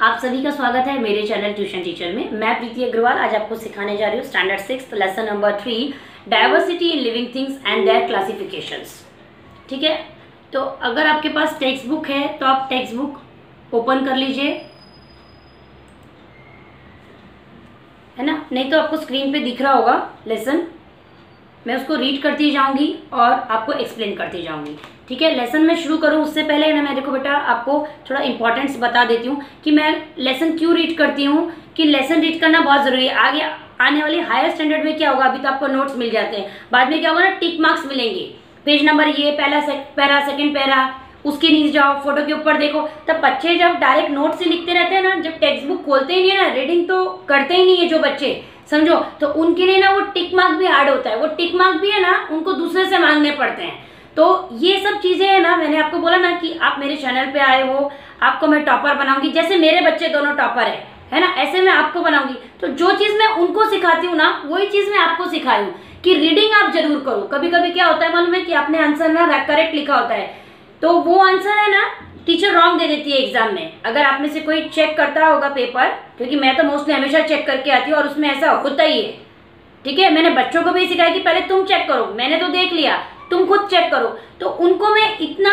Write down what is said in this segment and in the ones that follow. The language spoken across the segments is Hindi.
आप सभी का स्वागत है मेरे चैनल ट्यूशन टीचर में। मैं प्रीति अग्रवाल आज आपको सिखाने जा रही हूँ standard 6 lesson number 3 diversity in living things and their classifications. ठीक है, तो अगर आपके पास टेक्स्ट बुक है तो आप टेक्स्ट बुक ओपन कर लीजिए, है ना। नहीं तो आपको स्क्रीन पे दिख रहा होगा लेसन, मैं उसको रीड करती जाऊंगी और आपको एक्सप्लेन करती जाऊंगी। ठीक है, लेसन में शुरू करूं उससे पहले ना मैं देखो बेटा आपको थोड़ा इंपॉर्टेंस बता देती हूँ कि मैं लेसन क्यों रीड करती हूँ, कि लेसन रीड करना बहुत जरूरी है। आगे आने वाली हायर स्टैंडर्ड में क्या होगा, अभी तो आपको नोट्स मिल जाते हैं, बाद में क्या होगा ना, टिक मार्क्स मिलेंगे, पेज नंबर ये पहला पैरा सेकंड पैरा, उसके नीचे जाओ, फोटो के ऊपर देखो। तब बच्चे जब डायरेक्ट नोट से लिखते रहते हैं ना, जब टेक्स्ट बुक खोलते ही नहीं है ना, रीडिंग तो करते ही नहीं है जो बच्चे, समझो, तो उनके लिए ना वो टिक मार्क भी हार्ड होता है। वो टिक मार्क भी है ना उनको दूसरे से मांगने पड़ते हैं। तो ये सब चीजें है ना, मैंने आपको बोला ना कि आप मेरे चैनल पे आए हो, आपको मैं टॉपर बनाऊंगी। जैसे मेरे बच्चे दोनों टॉपर है ना, ऐसे मैं आपको बनाऊंगी। तो जो चीज मैं उनको सिखाती हूँ ना, वही चीज मैं आपको सिखाई हूँ कि रीडिंग आप जरूर करो। कभी कभी क्या होता है मालूम है कि आपने आंसर ना करेक्ट लिखा होता है, तो वो आंसर है ना टीचर रॉन्ग दे देती है एग्जाम में। अगर आप में से कोई चेक करता होगा पेपर, क्योंकि मैं तो मोस्टली हमेशा चेक करके आती हूँ और उसमें ऐसा होता ही है। ठीक है, मैंने बच्चों को भी सिखाया कि पहले तुम चेक करो, मैंने तो देख लिया, तुम खुद चेक करो। तो उनको मैं इतना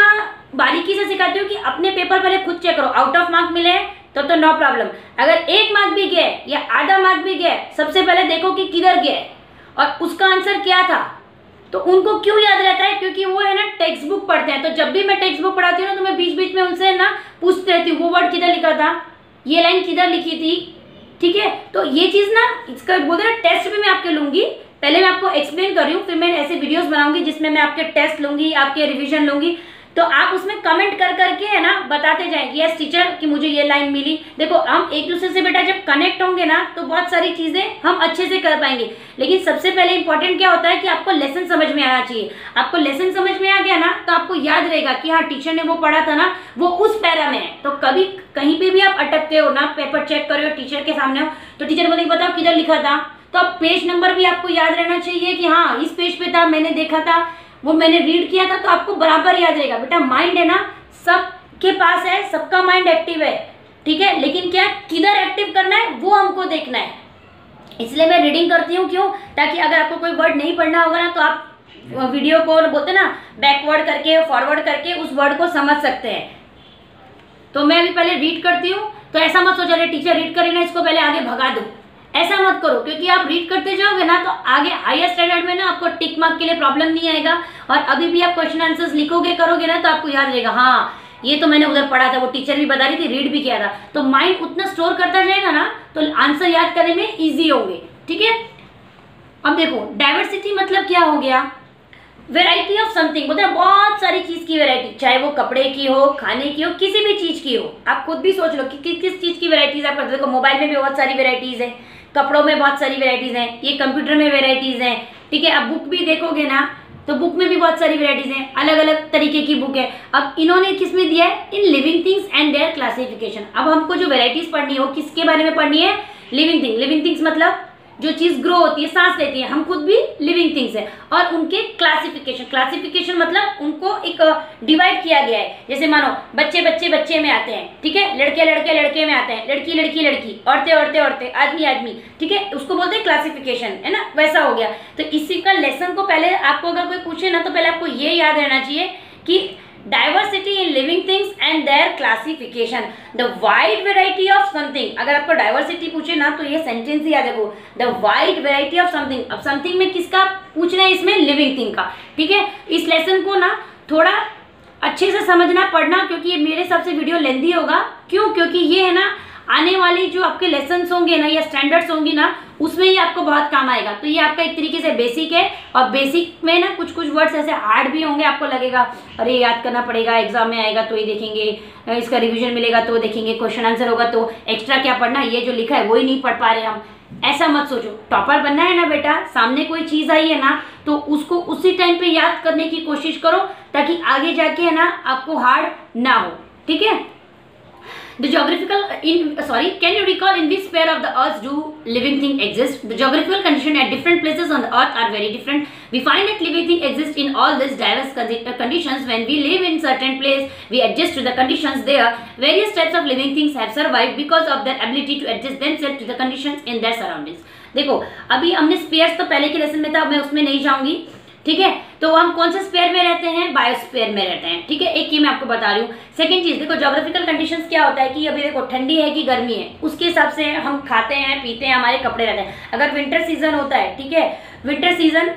बारीकी से सिखाती हूँ कि अपने पेपर पहले खुद चेक करो। आउट ऑफ मार्क मिले तो नो प्रॉब्लम, अगर 1 मार्क भी गए या आधा मार्क भी गए, सबसे पहले देखो कि किधर गए और उसका आंसर क्या था। तो उनको क्यों याद रहता है, क्योंकि वो है ना टेक्स्ट बुक पढ़ते हैं। तो जब भी मैं टेक्स्ट बुक पढ़ाती हूँ ना, तो मैं बीच बीच में उनसे ना पूछती रहती हूँ, वो वर्ड किधर लिखा था, ये लाइन किधर लिखी थी। ठीक है, तो ये चीज ना इसका बोलते ना टेस्ट भी मैं आपके लूंगी। पहले मैं आपको एक्सप्लेन कर रही हूँ, फिर मैं ऐसे वीडियोस बनाऊंगी जिसमें मैं आपके टेस्ट लूंगी, आपके रिवीजन लूंगी। तो आप उसमें कमेंट कर करके है ना बताते जाएंगे, यस टीचर कि मुझे ये लाइन मिली। देखो हम एक दूसरे से बेटा जब कनेक्ट होंगे ना, तो बहुत सारी चीजें हम अच्छे से कर पाएंगे। लेकिन सबसे पहले इंपॉर्टेंट क्या होता है कि आपको लेसन समझ में आना चाहिए। आपको लेसन समझ में आ गया ना, तो आपको याद रहेगा कि हाँ टीचर ने वो पढ़ा था ना, वो उस पैरा में है। तो कभी कहीं पे भी आप अटकते हो ना, पेपर चेक कर रहे हो, टीचर के सामने हो, तो टीचर बोलेगी बताओ किधर लिखा था। तो अब पेज नंबर भी आपको याद रहना चाहिए कि हाँ इस पेज पे था, मैंने देखा था, वो मैंने रीड किया था, तो आपको बराबर याद रहेगा। बेटा माइंड है ना सबके पास है, सबका माइंड एक्टिव है। ठीक है, लेकिन क्या किधर एक्टिव करना है वो हमको देखना है। इसलिए मैं रीडिंग करती हूँ, क्यों, ताकि अगर आपको कोई वर्ड नहीं पढ़ना होगा ना, तो आप वीडियो को बोलते ना बैकवर्ड करके फॉरवर्ड करके उस वर्ड को समझ सकते हैं। तो मैं भी पहले रीड करती हूँ। तो ऐसा मत सोचो टीचर रीड करी ना, इसको पहले आगे भगा दो, ऐसा मत करो। क्योंकि आप रीड करते जाओगे ना, तो आगे हायर स्टैंडर्ड में ना आपको टिक मार्क के लिए प्रॉब्लम नहीं आएगा। और अभी भी आप क्वेश्चन आंसर्स लिखोगे करोगे ना, तो आपको याद रहेगा हाँ ये तो मैंने उधर पढ़ा था, वो टीचर भी बता रही थी, रीड भी किया था। तो माइंड उतना स्टोर करता जाएगा ना, तो आंसर याद करने में ईजी होंगे। ठीक है, अब देखो डाइवर्सिटी मतलब क्या हो गया, वेराइटी ऑफ समथिंग। बोलते हैं बहुत सारी चीज की वेराइटी, चाहे वो कपड़े की हो, खाने की हो, किसी भी चीज की हो। आप खुद भी सोच लो कि किस चीज की वेराइटीज आप करते हो। देखो मोबाइल में भी बहुत सारी वेराइटीज है, कपड़ों में बहुत सारी वेराइटीज हैं, ये कंप्यूटर में वेराइटीज हैं। ठीक है, अब बुक भी देखोगे ना, तो बुक में भी बहुत सारी वेराइटीज हैं, अलग अलग तरीके की बुक है। अब इन्होंने किस में दिया है, इन living things and there classification. अब हमको जो वेराइटीज पढ़नी है वो किसके बारे में पढ़नी है, लिविंग थिंग। लिविंग थिंग्स मतलब जो चीज ग्रो होती है, सांस लेती है, हम खुद भी लिविंग थिंग्स है। और उनके क्लासिफिकेशन, क्लासिफिकेशन मतलब उनको एक डिवाइड किया गया है। जैसे मानो बच्चे बच्चे बच्चे में आते हैं, ठीक है, लड़के लड़के लड़के में आते हैं, लड़की लड़की लड़की, औरतें औरतें औरतें, आदमी आदमी, ठीक है, उसको बोलते हैं क्लासिफिकेशन, है ना, वैसा हो गया। तो इसी का लेसन को पहले आपको अगर कोई पूछे ना, तो पहले आपको ये याद रहना चाहिए कि diversity in living things and there classification, the wide variety of something. अगर आपको डाइवर्सिटी पूछे ना, तो ये सेंटेंस ही याद रखो, the wide variety of something. अब समथिंग में किसका पूछना है, इसमें लिविंग थिंग का। ठीक है, इस लेसन को ना थोड़ा अच्छे से समझना पढ़ना, क्योंकि ये मेरे हिसाब से वीडियो लेंथी होगा। क्यों, क्योंकि ये है ना आने वाली जो आपके लेसन्स होंगे ना या स्टैंडर्ड्स होंगी ना, उसमें ये आपको बहुत काम आएगा। तो ये आपका एक तरीके से बेसिक है, और बेसिक में ना कुछ कुछ वर्ड्स ऐसे हार्ड भी होंगे, आपको लगेगा अरे याद करना पड़ेगा, एग्जाम में आएगा तो ये देखेंगे, इसका रिवीजन मिलेगा तो देखेंगे, क्वेश्चन आंसर होगा तो एक्स्ट्रा क्या पढ़ना, ये जो लिखा है वही नहीं पढ़ पा रहे हम। ऐसा मत सोचो, टॉपर बनना है ना बेटा, सामने कोई चीज आई है ना, तो उसको उसी टाइम पे याद करने की कोशिश करो, ताकि आगे जाके है ना आपको हार्ड ना हो। ठीक है, The geographical can you recall in which sphere of the earth do living things exist? The geographical conditions at different places on the earth are very different. We find that living things exist in all these diverse conditions. When we live in certain place, we adjust to the conditions there. Various types of living things have survived because of their ability to adjust themselves to the conditions in their surroundings. देखो अभी हमने स्पेयर्स तो पहले के लेसन में था, मैं उसमें नहीं जाऊंगी, ठीक है। तो हम कौन से स्पेयर में रहते हैं? बायोस्फीयर में रहते हैं, ठीक है। एक ये मैं आपको बता रही हूँ। सेकंड चीज देखो, ज्योग्राफिकल कंडीशंस क्या होता है कि अभी देखो ठंडी है कि गर्मी है, उसके हिसाब से हम खाते हैं पीते हैं, हमारे कपड़े रहते हैं। अगर विंटर सीजन होता है, ठीक है, विंटर सीजन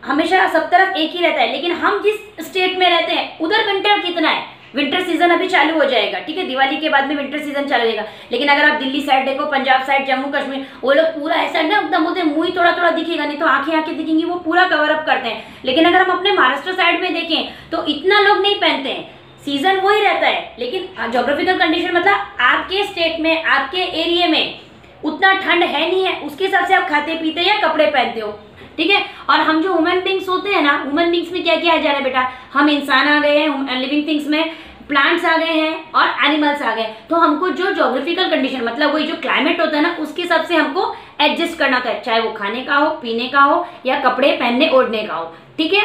हमेशा सब तरफ एक ही रहता है, लेकिन हम जिस स्टेट में रहते हैं उधर विंटर कितना है, विंटर सीजन अभी चालू हो जाएगा, ठीक है, दिवाली के बाद में विंटर सीजन चालू हो जाएगा। लेकिन अगर आप दिल्ली साइड देखो, पंजाब साइड, जम्मू कश्मीर, वो लोग पूरा ऐसा ना एकदम बोलते हैं, मुंह ही थोड़ा थोड़ा दिखेगा, नहीं तो आंखें दिखेंगी, वो पूरा कवर अप करते हैं। लेकिन अगर हम अपने महाराष्ट्र साइड में देखें तो इतना लोग नहीं पहनते हैं, सीजन वही रहता है। लेकिन ज्योग्राफिकल कंडीशन मतलब आपके स्टेट में, आपके एरिया में उतना ठंड है नहीं है, उसके हिसाब से आप खाते पीते या कपड़े पहनते हो, ठीक है। और हम जो ह्यूमन बींग्स होते हैं ना, ह्यूमन बींग्स में क्या क्या आ जा रहा है बेटा, हम इंसान आ गए हैं, लिविंग थिंग्स में प्लांट्स आ गए हैं और एनिमल्स आ गए। तो हमको जो ज्योग्राफिकल कंडीशन मतलब वही जो क्लाइमेट होता है ना, उसके हिसाब से हमको एडजस्ट करना होता है, चाहे वो खाने का हो, पीने का हो या कपड़े पहनने ओढ़ने का हो, ठीक है।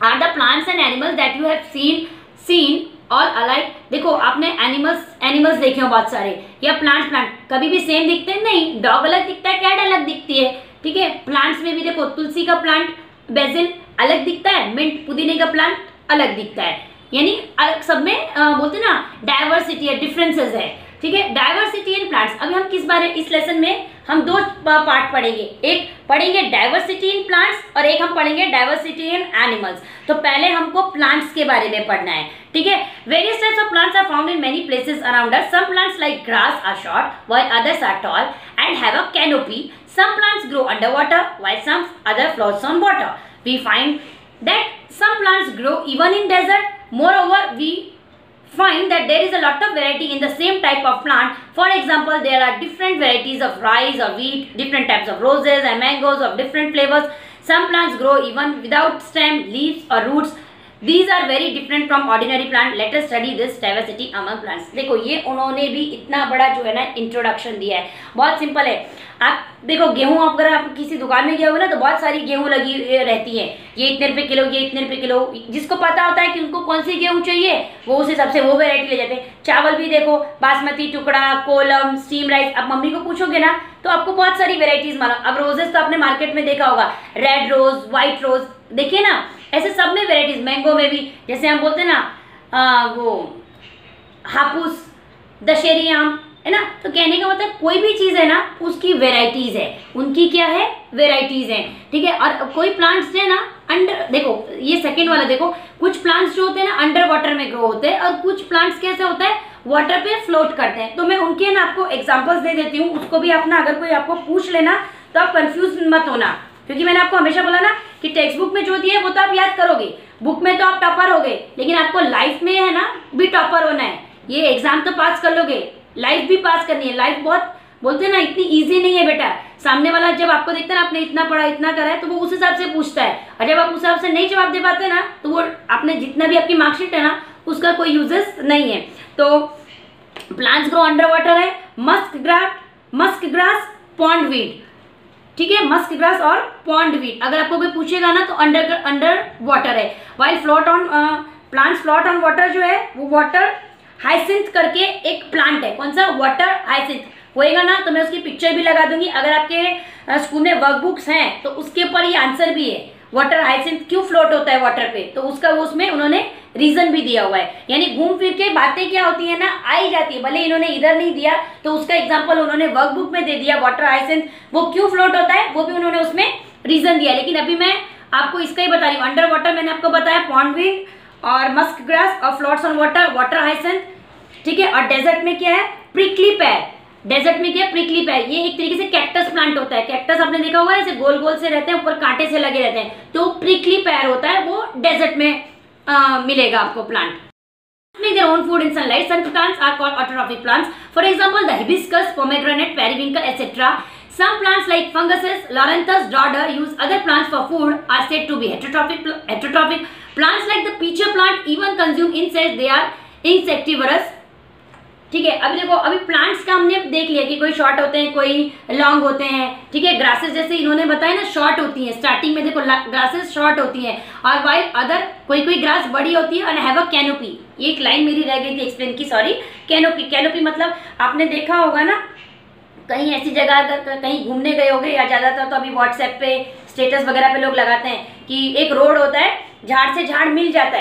Are the plants and animals that you have seen और अलाइक। देखो आपने एनिमल्स देखे हो बहुत सारे, या प्लांट कभी भी सेम दिखते हैं? नहीं, डॉग अलग दिखता है, कैट अलग दिखती है, ठीक है। प्लांट्स में भी देखो तुलसी का प्लांट, बेसिल अलग दिखता है, मिंट पुदीने का प्लांट अलग दिखता है, यानी अलग सब में बोलते ना डाइवर्सिटी है, डिफरेंसेस है, ठीक है। Diversity in plants. अभी हम किस बारे, इस लेसन में हम दो पार्ट पढ़ेंगे, एक पढ़ेंगे डाइवर्सिटी इन प्लांट्स और एक हम पढ़ेंगे डाइवर्सिटी इन एनिमल्स। तो पहले हमको प्लांट्स के बारे में पढ़ना है, ठीक है। Various types of plants are found in many places around us. Some plants like grass are short while others are tall and have a canopy. Some plants grow underwater while some other floats on water. We find that some plants grow even in desert. Moreover, we find that there is a lot of variety in the same type of plant. For example, there are different varieties of rice or wheat, different types of roses and mangoes of different flavors. Some plants grow even without stem, leaves or roots. These are very different from ordinary plant. Let us study this diversity among plants. देखो ये उन्होंने भी इतना बड़ा जो है ना इंट्रोडक्शन दिया है, बहुत सिंपल है। आप देखो गेहूं, अगर आप किसी दुकान में गए हो ना तो बहुत सारी गेहूं लगी रहती है, ये इतने रुपए किलो, ये इतने रुपए किलो। जिसको पता होता है कि उनको कौन सी गेहूं चाहिए वो उस हिसाब से वो वैरायटी ले जाते हैं। चावल भी देखो, बासमती, टुकड़ा, कोलम, स्टीम राइस। आप मम्मी को पूछोगे ना तो आपको बहुत सारी वेराइटीज मालूम। अब रोजेस तो आपने मार्केट में देखा होगा, रेड रोज, व्हाइट रोज, देखिए ना, ऐसे सब में वेराइटीज। मैंगो में भी जैसे हम बोलते हैं ना वो हापुस, दशहरी आम है ना। तो कहने का मतलब कोई भी चीज है ना उसकी वेराइटीज है, उनकी क्या है, वेराइटीज है, ठीक है। और कोई प्लांट्स है ना अंडर, देखो ये सेकंड वाला देखो, कुछ प्लांट्स जो होते हैं ना अंडर वाटर में ग्रो होते हैं और कुछ प्लांट्स कैसे होता है, वाटर पे फ्लोट करते हैं। तो मैं उनके ना आपको एग्जांपल्स दे देती हूँ, उसको भी अपना अगर कोई आपको पूछ लेना तो आप कंफ्यूज मत होना, क्योंकि मैंने आपको हमेशा बोला ना कि टेक्स्ट बुक में जो दिया है वो तो आप याद करोगे, बुक में तो आप टॉपर हो गए, लेकिन आपको लाइफ में है ना भी टॉपर होना है। ये एग्जाम तो पास कर लोगे, लाइफ भी पास करनी है। लाइफ बहुत बोलते हैं ना इतनी इजी नहीं है बेटा। सामने वाला जब आपको देखता है ना आपने इतना पढ़ा, इतना करा है, तो वो उस हिसाब से पूछता है, और जब आप उस हिसाब से नहीं जवाब दे पाते ना तो वो आपने जितना भी आपकी मार्कशीट है ना उसका कोई यूजेस नहीं है। तो प्लांट्स ग्रो अंडर वाटर है, मस्क ग्रास, पॉन्ड वीड, ठीक है, मस्क ग्रास और पॉन्ड वीड। अगर आपको कोई पूछेगा ना तो अंडर वाटर है। While float on plants float on water जो है वो वाटर हाइसिंथ करके एक प्लांट है। कौन सा, वाटर हाइसिंथ होएगा ना तो मैं उसकी पिक्चर भी लगा दूंगी। अगर आपके स्कूल में वर्कबुक्स हैं तो उसके ऊपर ये आंसर भी है, वाटर हाइसिंथ क्यों फ्लोट होता है वाटर पे, तो उसका वो उसमें उन्होंने रीजन भी दिया हुआ है। यानी घूम फिर के बातें क्या होती है ना आई जाती है, भले इन्होंने इधर नहीं दिया तो उसका एग्जांपल उन्होंने वर्कबुक में दे दिया। वाटर हाइसिंथ वो क्यों फ्लोट होता है वो भी उन्होंने उसमें रीजन दिया, लेकिन अभी मैं आपको इसका ही बता रही हूँ। अंडर वाटर मैंने आपको बताया पॉन्ड वीड और मस्क ग्रास और floats on water, water hyacinth, ठीक है। और डेजर्ट में क्या है, प्रिकली पेयर। डेजर्ट में क्या है, प्रिकली पेयर। ये एक तरीके से कैक्टस प्लांट होता है। कैक्टस आपने देखा होगा ऐसे गोल गोल से रहते हैं, ऊपर कांटे से लगे रहते हैं, तो प्रिकली पेयर होता है, वो डेजर्ट में मिलेगा आपको plant. Make their own food in sunlight. Some plants are called autotrophic plants. For example, the hibiscus, pomegranate, periwinkle, etc. Some plants like funguses, Loranthus, dodder use other plants for food are said to be heterotrophic. Plants like the peach plant even consume insects. They are insectivorous. ठीक है। अभी देखो, अभी प्लांट्स का हमने देख लिया कि कोई शॉर्ट होते हैं, कोई लॉन्ग होते हैं, ठीक है। ग्रासेस जैसे इन्होंने बताया ना शॉर्ट होती है, स्टार्टिंग में देखो ग्रासेस शॉर्ट होती है, और वाइल अदर कोई ग्रास बड़ी होती है, और हैव अ कैनोपी। ये एक लाइन मेरी रह गई थी एक्सप्लेन की, सॉरी। कैनोपी मतलब आपने देखा होगा ना, कहीं ऐसी जगह अगर कहीं घूमने गए होगे, या ज्यादातर तो अभी व्हाट्सएप पे स्टेटस वगैरह पे लोग लगाते हैं कि एक रोड होता है, झाड़ से झाड़ मिल जाता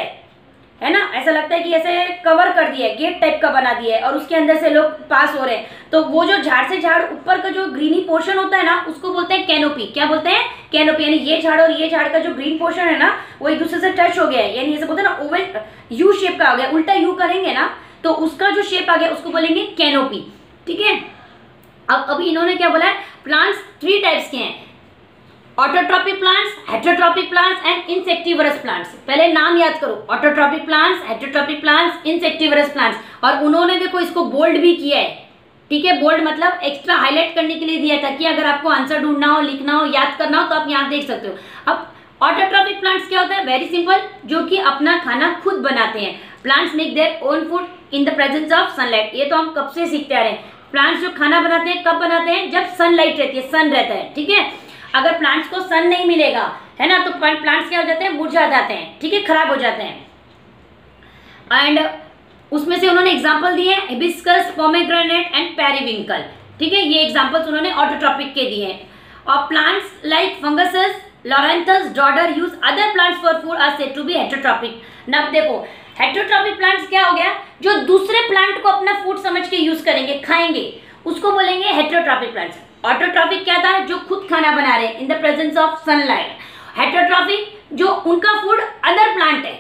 है ना, ऐसा लगता है कि ऐसे कवर कर दिया है, गेट टाइप का बना दिया है, और उसके अंदर से लोग पास हो रहे हैं। तो वो जो झाड़ से झाड़ ऊपर का जो ग्रीनी पोर्शन होता है ना, उसको बोलते हैं कैनोपी। क्या बोलते हैं? कैनोपी। यानी ये झाड़ और ये झाड़ का जो ग्रीन पोर्शन है ना, वो एक दूसरे से टच हो गया है, यानी जैसे बोलते हैं ना ओवल यू शेप का आ गया, उल्टा यू करेंगे ना तो उसका जो शेप आ गया उसको बोलेंगे कैनोपी, ठीक है। अब अभी इन्होंने क्या बोला है, प्लांट्स 3 टाइप्स के हैं, autotrophic plants, heterotrophic plants and insectivorous plants. पहले नाम याद करो, autotrophic plants, heterotrophic plants, insectivorous plants. और उन्होंने देखो इसको बोल्ड भी किया है, ठीक है। बोल्ड मतलब एक्स्ट्रा हाईलाइट करने के लिए दिया था कि अगर आपको आंसर ढूंढना हो, लिखना हो, याद करना हो तो आप यहाँ देख सकते हो। अब ऑटोट्रॉपिक प्लांट्स क्या होता है? वेरी सिंपल, जो कि अपना खाना खुद बनाते हैं। Plants make their own food in the presence of sunlight. ये तो हम कब से सीखते आ रहे हैं। प्लांट्स जो खाना बनाते हैं कब बनाते हैं? जब सनलाइट रहती है, सन रहता है, ठीक है। अगर प्लांट्स को सन नहीं मिलेगा, है ना, तो प्लांट्स क्या हो जाते हैं? मुरझा जाते हैं, ठीक है, खराब हो जाते हैं। एंड उसमें से उन्होंने एग्जांपल दिए हैं, हिबिस्कस, पोमेग्रेनेट एंड पेरिविंकल, ठीक है। ये एग्जांपल्स उन्होंने ऑटोट्रॉपिक के दिए हैं। और plants like funguses, loranthus, dodder use other plants for food are said to be heterotrophic. अब देखो, हेटेरोट्रॉपिक प्लांट्स क्या हो गया? जो दूसरे प्लांट को अपना फूड समझ के यूज करेंगे, खाएंगे, उसको बोलेंगे हेटेरोट्रॉपिक प्लांट्स। ऑटोट्रॉपिक क्या था? जो खुद खाना बना रहे in the presence of sunlight. Heterotrophic जो उनका फूड अदर प्लांट है,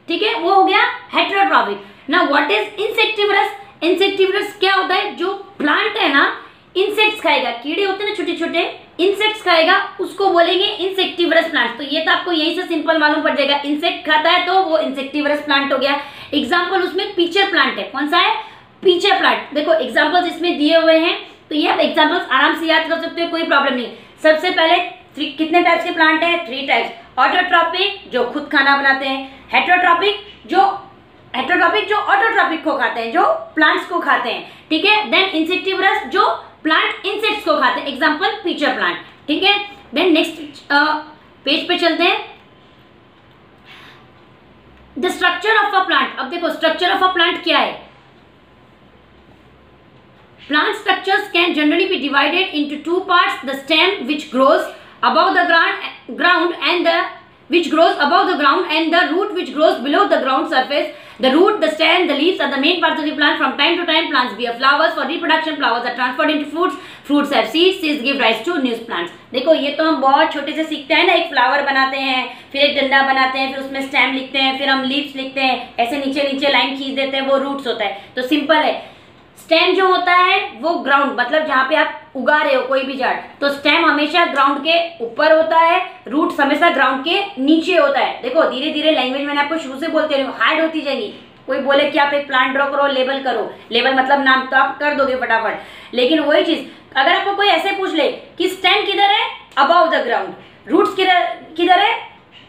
ठीक है, वो हो गया heterotrophic. Now what is insectivorous? Insectivorous क्या होता है? जो प्लांट है ना, इंसेक्ट्स खाएगा, कीड़े होते हैं ना छोटे छोटे, इंसेक्ट्स खाएगा, उसको बोलेंगे इंसेक्टिवरस प्लांट। तो ये तो आपको यहीं से सिंपल मालूम पड़ जाएगा, इंसेक्ट खाता है तो वो इंसेक्टिवरस प्लांट हो गया। एग्जाम्पल उसमें पीचर प्लांट है। कौन सा है? Pitcher plant. देखो एग्जाम्पल्स इसमें दिए हुए हैं, तो ये आप एग्जाम्पल्स आराम से याद कर सकते हो, कोई प्रॉब्लम नहीं। सबसे पहले कितने टाइप्स के प्लांट है? 3 टाइप्स। ऑटोट्रॉपिक जो खुद खाना बनाते हैं, हेटेरोट्रॉपिक जो ऑटोट्रॉपिक को खाते हैं, जो प्लांट्स को खाते हैं, ठीक है। देन इंसेक्टिवरस जो प्लांट इंसेक्ट्स को खाते हैं, एग्जाम्पल पीचर प्लांट, ठीक है। देन नेक्स्ट पेज पे चलते हैं, the structure of a plant. अब देखो स्ट्रक्चर ऑफ अ प्लांट क्या है? Plant structures can generally be divided into 2 parts: the stem, which grows above the ground, and the root, which grows below the ground surface. The root, the stem, the leaves are the main parts of the plant. From time to time, plants bear flowers. For reproduction, flowers are transferred into fruits. Fruits have seeds. Seeds give rise to new plants. देखो ये तो हम बहुत छोटे से सीखते हैं ना, एक फ्लावर बनाते हैं, फिर एक डंडा बनाते हैं, फिर उसमें स्टेम लिखते हैं, फिर हम लीव्स लिखते हैं, ऐसे नीचे नीचे लाइन खींच देते हैं, वो रूट्स होता है। तो सिंपल है। स्टेम जो होता है वो ग्राउंड, मतलब जहाँ पे आप उगा रहे हो कोई भी झाड़, तो स्टेम हमेशा ग्राउंड के ऊपर होता है, रूट हमेशा ग्राउंड के नीचे होता है। देखो धीरे धीरे लैंग्वेज मैंने आपको शुरू से बोलते रही हूँ, हार्ड होती जाएगी। कोई बोले कि आप एक प्लांट ड्रॉ करो, लेबल करो, लेबल मतलब नाम, तो आप कर दोगे फटाफट। लेकिन वही चीज अगर आपको कोई ऐसे पूछ ले कि स्टेम किधर है? Above the ground. रूट्स किधर है?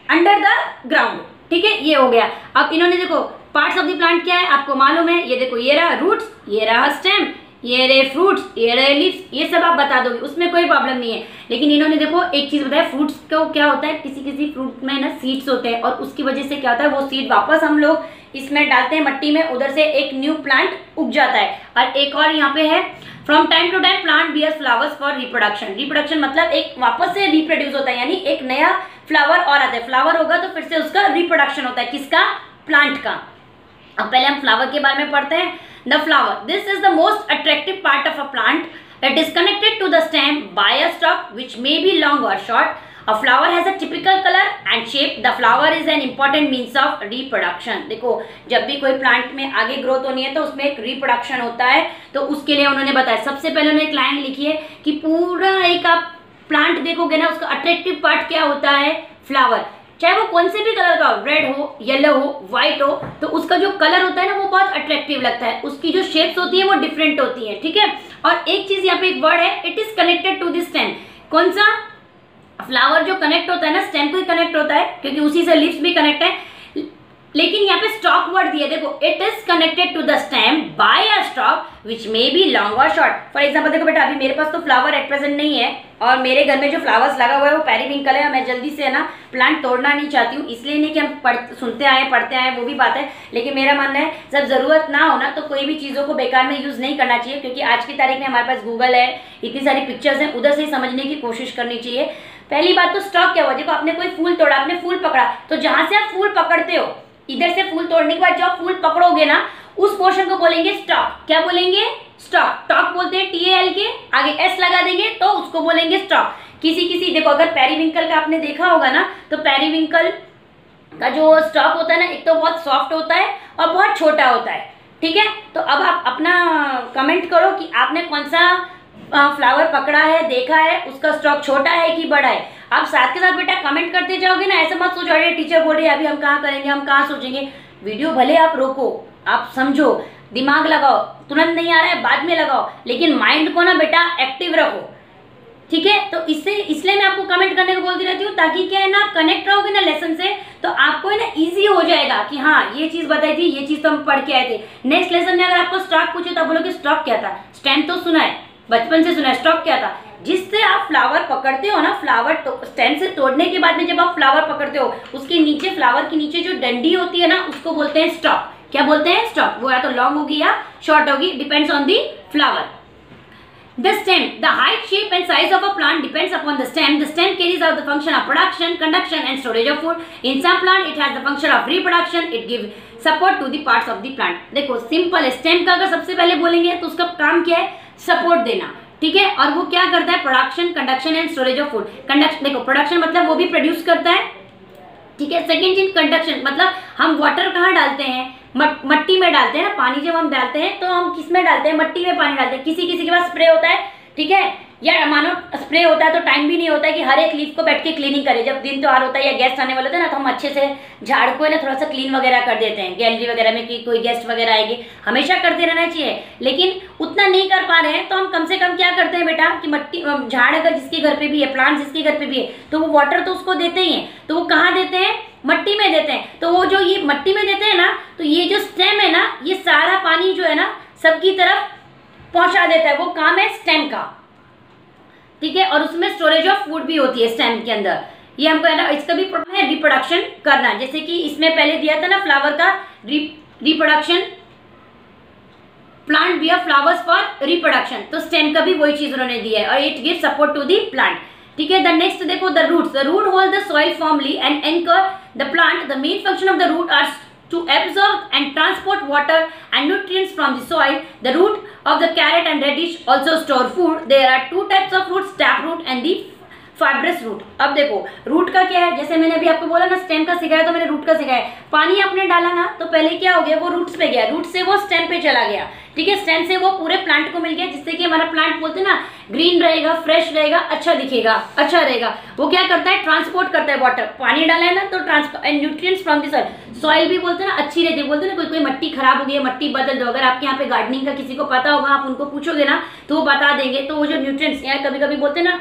अंडर द ग्राउंड, ठीक है। ये हो गया। अब इन्होंने देखो पार्ट्स ऑफ द प्लांट क्या है आपको मालूम है, ये देखो ये रहा रूट्स, ये रहा स्टेम, ये रहे फ्रूट्स, ये रहे लीव्स, ये सब आप बता दोगे, उसमें कोई प्रॉब्लम नहीं है। लेकिन इन्होंने देखो एक चीज बताया, फ्रूट्स को क्या होता है, किसी किसी फ्रूट में ना सीड्स होते हैं, और उसकी वजह से क्या होता है, वो सीड वापस हम लोग इसमें डालते हैं मट्टी में, उधर से एक न्यू प्लांट उग जाता है। और एक और यहाँ पे है, from time to time plant bears flowers for reproduction. Reproduction मतलब एक वापस से रिप्रोड्यूस होता है, यानी एक नया फ्लावर और आता है। फ्लावर होगा तो फिर से उसका रिप्रोडक्शन होता है, किसका? प्लांट का। अब पहले हम फ्लावर के बारे में पढ़ते हैं। The flower, this is the most attractive part of a plant. It is connected to the stem by a stalk which may be long or short. A flower has a typical color and shape. The flower is an important means of reproduction. देखो जब भी कोई प्लांट में आगे ग्रोथ होनी है तो उसमें एक रिप्रोडक्शन होता है, तो उसके लिए उन्होंने बताया। सबसे पहले उन्होंने एक लाइन लिखी है कि पूरा एक आप प्लांट देखोगे ना, उसका अट्रैक्टिव पार्ट क्या होता है? फ्लावर। चाहे वो कौन से भी कलर का हो, रेड हो, येलो हो, व्हाइट हो, तो उसका जो कलर होता है ना वो बहुत अट्रैक्टिव लगता है। उसकी जो शेप्स होती है वो डिफरेंट होती है, ठीक है। और एक चीज यहाँ पे एक वर्ड है, it is connected to this stem. कौन सा? फ्लावर जो कनेक्ट होता है ना, स्टेम को ही कनेक्ट होता है, क्योंकि उसी से लीव्स भी कनेक्ट है। लेकिन यहाँ पे स्टॉक वर्ड दिया, देखो it is connected to the stem by a stalk which may be long और शॉर्ट। फॉर एग्जाम्पल देखो बेटा, अभी मेरे पास तो फ्लावर एट प्रेजेंट नहीं है और मेरे घर में जो फ्लावर्स लगा हुआ है वो पेरीविंकल है, मैं जल्दी से है ना प्लांट तोड़ना नहीं चाहती हूँ, इसलिए नहीं कि हम सुनते आए पढ़ते आए, वो भी बात है, लेकिन मेरा मानना है जब जरूरत ना हो ना तो कोई भी चीजों को बेकार में यूज नहीं करना चाहिए, क्योंकि आज की तारीख में हमारे पास गूगल है, इतनी सारी पिक्चर्स हैं, उधर से ही समझने की कोशिश करनी चाहिए। पहली बात तो स्टॉक क्या हुआ, देखो आपने कोई फूल तोड़ा, आपने फूल पकड़ा, तो जहां से आप फूल पकड़ते हो, इधर से फूल तोड़ने के बाद जो आप फूल पकड़ोगे ना उस पोर्शन को बोलेंगे स्टॉक। क्या बोलेंगे? स्टॉक। टॉक बोलते हैं TAL के, आगे S लगा देंगे तो उसको बोलेंगे स्टॉक। किसी देखो अगर पेरीविंकल का आपने देखा होगा ना, तो पेरीविंकल का जो स्टॉक होता है ना, एक तो बहुत सॉफ्ट होता है और बहुत छोटा होता है, ठीक है। तो अब आप अपना कमेंट करो कि आपने कौन सा फ्लावर पकड़ा है, देखा है, उसका स्टॉक छोटा है कि बड़ा है। आप साथ के साथ बेटा कमेंट करते जाओगे ना, ऐसा मत सोचो अरे टीचर बोल रही है अभी हम कहाँ करेंगे, हम कहाँ सोचेंगे। वीडियो भले आप रोको, आप समझो, दिमाग लगाओ, तुरंत नहीं आ रहा है बाद में लगाओ, लेकिन माइंड को ना बेटा एक्टिव रखो, ठीक है। तो इसलिए मैं आपको कमेंट करने को बोलती रहती हूँ, ताकि क्या है ना, कनेक्ट रहोगे ना लेसन से, तो आपको है ना इजी हो जाएगा कि हाँ ये चीज बताई थी, ये चीज तो हम पढ़ के आए थे। नेक्स्ट लेसन में अगर आपको स्टॉक पूछे तो बोलोगे स्टॉक क्या था, स्टेम तो सुना है, बचपन से सुना है, स्टॉक क्या था। जिससे आप फ्लावर पकड़ते हो ना, फ्लावर तो स्टेम से तोड़ने के बाद में जब आप फ्लावर पकड़ते हो, उसके नीचे फ्लावर के नीचे जो डंडी होती है ना, उसको बोलते हैं स्टॉक। क्या बोलते हैं? स्टॉक। वो या तो लॉन्ग होगी या शॉर्ट होगी, depends on the flower. The stem, the height, shape and size of a plant depends upon the stem. The stem carries out the function of production, conduction and storage of food. In some plant, it has the function of reproduction. It gives support to the parts of the plant. देखो सिंपल है, स्टेम का अगर सबसे पहले बोलेंगे तो उसका काम क्या है? सपोर्ट देना, ठीक है। और वो क्या करता है? Production, conduction and storage of food. Conduction, देखो प्रोडक्शन मतलब वो भी प्रोड्यूस करता है, ठीक है। सेकेंड चीज कंडक्शन, मतलब हम वाटर कहाँ डालते हैं? मट्टी में डालते हैं ना, पानी जब हम डालते हैं तो हम किस में डालते हैं? मट्टी में पानी डालते हैं। किसी के पास स्प्रे होता है, ठीक है, या मानो स्प्रे होता है तो टाइम भी नहीं होता है कि हर एक लीफ को बैठ के क्लीनिंग करे। जब दिन त्योहार होता है या गेस्ट आने वाले होते हैं ना, तो हम अच्छे से झाड़ को ना थोड़ा सा क्लीन वगैरह कर देते हैं, गैलरी वगैरह में कि कोई गेस्ट वगैरह आएंगे, हमेशा करते रहना चाहिए। लेकिन उतना नहीं कर पा रहे हैं तो हम कम से कम क्या करते हैं बेटा कि मट्टी, झाड़ अगर जिसके घर पे भी है, प्लांट जिसके घर पे भी है, तो वो वाटर तो उसको देते ही है, तो वो कहाँ देते हैं? मट्टी में देते हैं। तो वो जो ये मट्टी में देते हैं ना, तो ये जो स्टेम है ना, ये सारा पानी जो है ना सबकी तरफ पहुंचा देता है, वो काम है स्टेम का, ठीक है। और उसमें स्टोरेज ऑफ फूड भी होती है स्टेम के अंदर। ये हमको है ना, इसका भी प्रॉब्लम है रिप्रोडक्शन करना, जैसे कि इसमें पहले दिया था ना फ्लावर का reproduction, plant bear flowers for reproduction, तो स्टेम का भी वही चीज उन्होंने दिया है, और it give support to the plant, ठीक है। द नेक्स्ट देखो the roots, the root hold the soil firmly and anchor the plant. The main function of the root are to absorb and transport water and nutrients from the soil. The root of the carrot and radish also store food. There are two types of roots, tap root and the fibrous root. अब देखो रूट का क्या है, जैसे मैंने अभी आपको बोला ना स्टेम का सिखाया, तो मैंने रूट का सिखाया। पानी आपने डाला ना तो पहले क्या हो गया, वो रूट्स पे गया, रूट से वो स्टेम पे चला गया, ठीक है। स्टेम से वो पूरे प्लांट को मिल गया, जिससे कि हमारा प्लांट बोलते हैं ना ग्रीन रहेगा, फ्रेश रहेगा, अच्छा दिखेगा, अच्छा रहेगा। वो क्या करता है? ट्रांसपोर्ट करता है वाटर, पानी डाला है ना तो transport and nutrients from the soil. Soil भी बोलते हैं ना अच्छी रहती है, बोलते हैं ना कोई मट्टी खराब हो गई है, मट्टी बदल दो। अगर आपके यहाँ पे गार्डनिंग का किसी को पता होगा, आप उनको पूछोगे ना तो वो बता देंगे। तो वो जो न्यूट्रिएंट्स, या कभी कभी बोलते हैं ना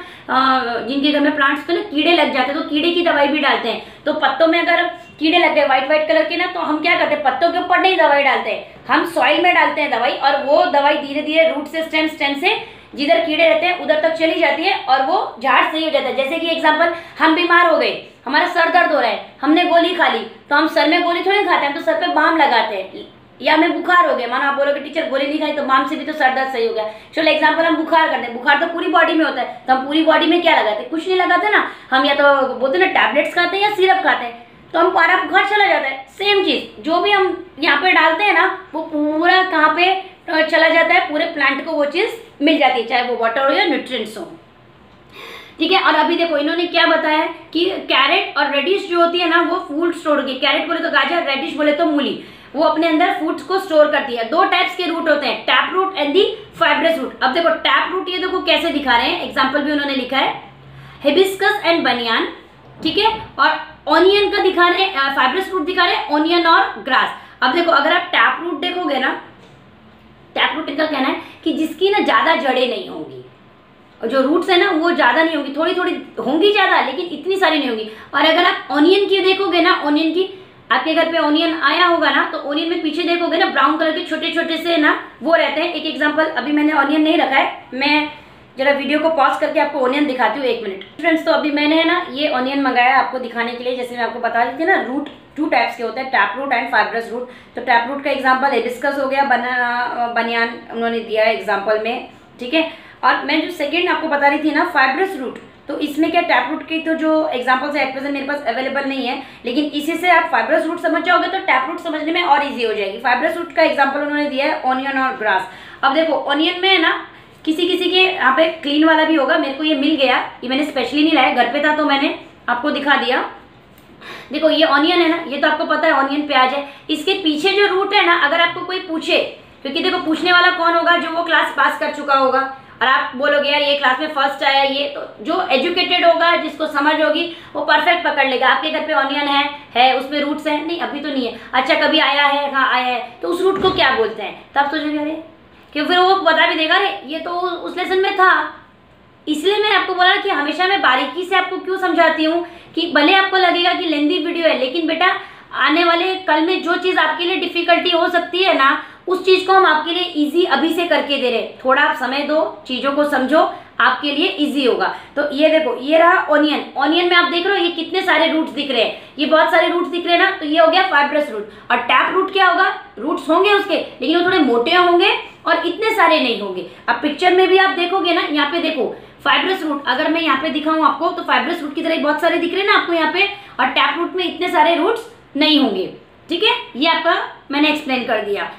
जिनके घर में प्लांट्स पे ना कीड़े लग जाते हैं तो कीड़े की दवाई भी डालते हैं। तो पत्तों में अगर कीड़े लग गए व्हाइट कलर के ना, तो हम क्या करते हैं? पत्तों के ऊपर नहीं दवाई डालते हैं, हम सॉइल में डालते हैं दवाई, और वो दवाई धीरे धीरे रूट से स्टेम, स्टेम से जिधर कीड़े रहते हैं उधर तक चली जाती है और वो झाड़ सही हो जाता है। जैसे कि एग्जांपल, हम बीमार हो गए, हमारा सर दर्द हो रहा है, हमने गोली खा ली, तो हम सर में गोली थोड़ी खाते हैं, हम तो सर पे बाम लगाते हैं। या हमें बुखार हो गया, मानो आप बोलोगे टीचर गोली नहीं खाई तो बाम से भी तो सर दर्द सही हो गया। चलो एग्जांपल, हम बुखार करते हैं, बुखार तो पूरी बॉडी में होता है, तो हम पूरी बॉडी में क्या लगाते हैं? कुछ नहीं लगाते ना, हम या तो बोलते ना टैबलेट्स खाते हैं या सिरप खाते हैं, तो हम हमारा बुखार चला जाता है। सेम चीज जो भी हम यहाँ पे डालते हैं ना, वो पूरा कहाँ पे चला जाता है, पूरे प्लांट को वो चीज मिल जाती है, चाहे वो वाटर हो या न्यूट्रिएंट्स हो, ठीक है। और अभी देखो इन्होंने क्या बताया कि कैरेट और रेडिश जो होती है ना, वो फूड स्टोर होगी। कैरेट बोले तो गाजर, रेडिश बोले तो मूली, वो अपने अंदर फूड्स को स्टोर करती है। दो टाइप्स के रूट होते हैं, tap root and the fibrous root. अब देखो टैप रूट, ये देखो कैसे दिखा रहे हैं, एग्जांपल भी उन्होंने लिखा है, हिबिस्कस एंड बनियान, ठीक है। और ऑनियन का दिखा रहे हैं, फाइब्रस रूट दिखा रहे हैं, ऑनियन और ग्रास। अब देखो अगर आप टैप रूट देखोगे ना, टैप रूट का कहना है कि जिसकी ना ज्यादा जड़ें नहीं होंगी, और जो रूट्स है ना वो ज्यादा नहीं होंगी, थोड़ी थोड़ी होंगी ज्यादा, लेकिन इतनी सारी नहीं होंगी। और अगर आप ऑनियन की देखोगे ना, ऑनियन की आपके घर पे ऑनियन आया होगा ना, तो ऑनियन में पीछे देखोगे ना ब्राउन कलर के छोटे छोटे से ना वो रहते हैं। एक एग्जांपल, अभी मैंने ऑनियन नहीं रखा है, मैं जरा वीडियो को पॉज करके आपको ऑनियन दिखाती हूँ, 1 मिनट फ्रेंड्स। तो अभी मैंने है ना ये ऑनियन मंगाया आपको दिखाने के लिए। जैसे मैं आपको बता रही थी ना, रूट 2 टाइप्स के होते हैं, tap root and fibrous root. तो टैप रूट का एग्जाम्पल हिबिस्कस हो गया, बनियान उन्होंने दिया है एग्जाम्पल में, ठीक है। और मैं जो सेकेंड आपको बता रही थी ना फाइब्रस रूट, तो इसमें क्या टैप रूट की तो जो एग्जांपल्स है एट प्रेजेंट मेरे पास अवेलेबल नहीं है, लेकिन इसी से आप फाइब्रस रूट समझ जाओगे तो टैप रूट समझने में और इजी हो जाएगी। फाइब्रस रूट का एग्जांपल उन्होंने दिया है ऑनियन और ग्रास। अब देखो ऑनियन में है ना किसी किसी के यहाँ पे क्लीन वाला भी होगा, मेरे को ये मिल गया, ये मैंने स्पेशली नहीं लाया, घर पे था तो मैंने आपको दिखा दिया। देखो ये ऑनियन है ना, ये तो आपको पता है ऑनियन प्याज है। इसके पीछे जो रूट है ना, अगर आपको कोई पूछे, क्योंकि देखो पूछने वाला कौन होगा, जो वो क्लास पास कर चुका होगा, और आप बोलोगे यार ये क्लास में फर्स्ट आया, ये तो जो एजुकेटेड होगा, जिसको समझ होगी, वो परफेक्ट पकड़ लेगा। आपके घर पे ऑनियन है उसमें रूट्स है, नहीं अभी तो नहीं है, अच्छा कभी आया है, हाँ आया है, तो उस रूट को क्या बोलते हैं, तब सोचोगे अरे, कि फिर वो बता भी देगा अरे ये तो उस लेसन में था। इसलिए मैं आपको बोला कि हमेशा मैं बारीकी से आपको क्यों समझाती हूँ, कि भले आपको लगेगा कि लेंदी वीडियो है, लेकिन बेटा आने वाले कल में जो चीज आपके लिए डिफिकल्टी हो सकती है ना, उस चीज को हम आपके लिए इजी अभी से करके दे रहे। थोड़ा आप समय दो, चीजों को समझो, आपके लिए इजी होगा। तो ये देखो, ये रहा ऑनियन। ऑनियन में आप देख रहे हो ये कितने सारे रूट्स दिख रहे हैं, ये बहुत सारे रूट्स दिख रहे हैं ना, तो ये हो गया फाइब्रस रूट। और टैप रूट क्या होगा, रूट्स होंगे उसके, लेकिन वो थोड़े मोटे होंगे और इतने सारे नहीं होंगे। अब पिक्चर में भी आप देखोगे ना, यहाँ पे देखो फाइब्रस रूट, अगर मैं यहाँ पे दिखाऊं आपको, तो फाइब्रस रूट की तरह बहुत सारे दिख रहे हैं ना आपको यहाँ पे, और टैप रूट में इतने सारे रूट्स नहीं होंगे, ठीक है। ये आपका मैंने एक्सप्लेन कर दिया।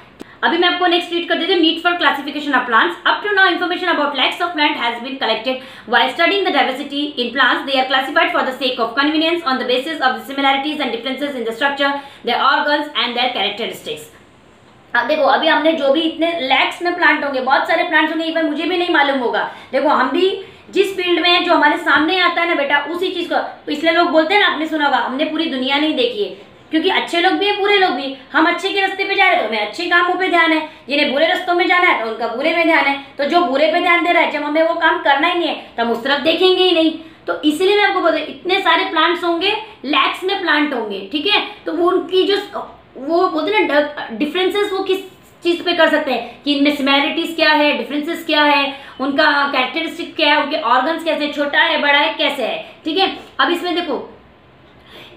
अभी मैं आपको नेक्स्ट रीड कर देती हूँ, need for classification of plants. Up to now information about lakhs of plant has been collected while studying the diversity in plants. They are classified for the sake of convenience on the basis of the similarities and differences in the structure, their organs and their characteristics. अब देखो, अभी हमने जो भी इतने लैक्स में प्लांट होंगे, बहुत सारे प्लांट्स होंगे, इवन मुझे भी नहीं मालूम होगा। देखो हम भी जिस फील्ड में है, जो हमारे सामने आता है ना बेटा, उसी चीज को, तो इसलिए लोग बोलते हैं ना, आपने सुना होगा हमने पूरी दुनिया नहीं देखी है, क्योंकि अच्छे लोग भी है बुरे लोग भी। हम अच्छे के रास्ते पे जा रहे हैं तो हमें अच्छे कामों पे ध्यान है, जिन्हें बुरे रास्तों में जाना है तो उनका बुरे में ध्यान है। तो जो बुरे पे ध्यान दे रहा है, जब हमें वो काम करना ही नहीं है तो हम उस तरफ देखेंगे ही नहीं। तो इसीलिए मैं आपको बोल रही हूँ, इतने सारे प्लांट्स होंगे, लैक्स में प्लांट होंगे, ठीक है। तो वो उनकी जो वो बोलते हैं ना डिफरेंसेस, वो किस चीज पे कर सकते हैं कि इनमें सिमिलैरिटीज क्या है, डिफरेंसेस क्या है, उनका कैरेक्टरिस्टिक क्या है, उनके ऑर्गन्स कैसे, छोटा है बड़ा है कैसे है, ठीक है। अब इसमें देखो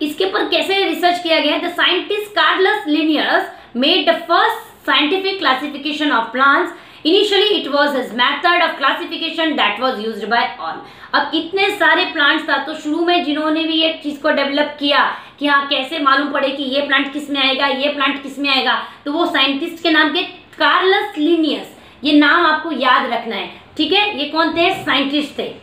इसके ऊपर कैसे रिसर्च किया गया है। The scientist Carolus Linnaeus made the first scientific classification of plants. Initially it was his method of classification that was used by all. अब इतने सारे प्लांट्स था, तो शुरू में जिन्होंने भी ये चीज को डेवलप किया कि हाँ कैसे मालूम पड़े कि ये प्लांट किस में आएगा, ये प्लांट किस में आएगा, तो वो साइंटिस्ट के नाम के कार्लस लिनियस, ये नाम आपको याद रखना है, ठीक है। ये कौन थे, साइंटिस्ट थे,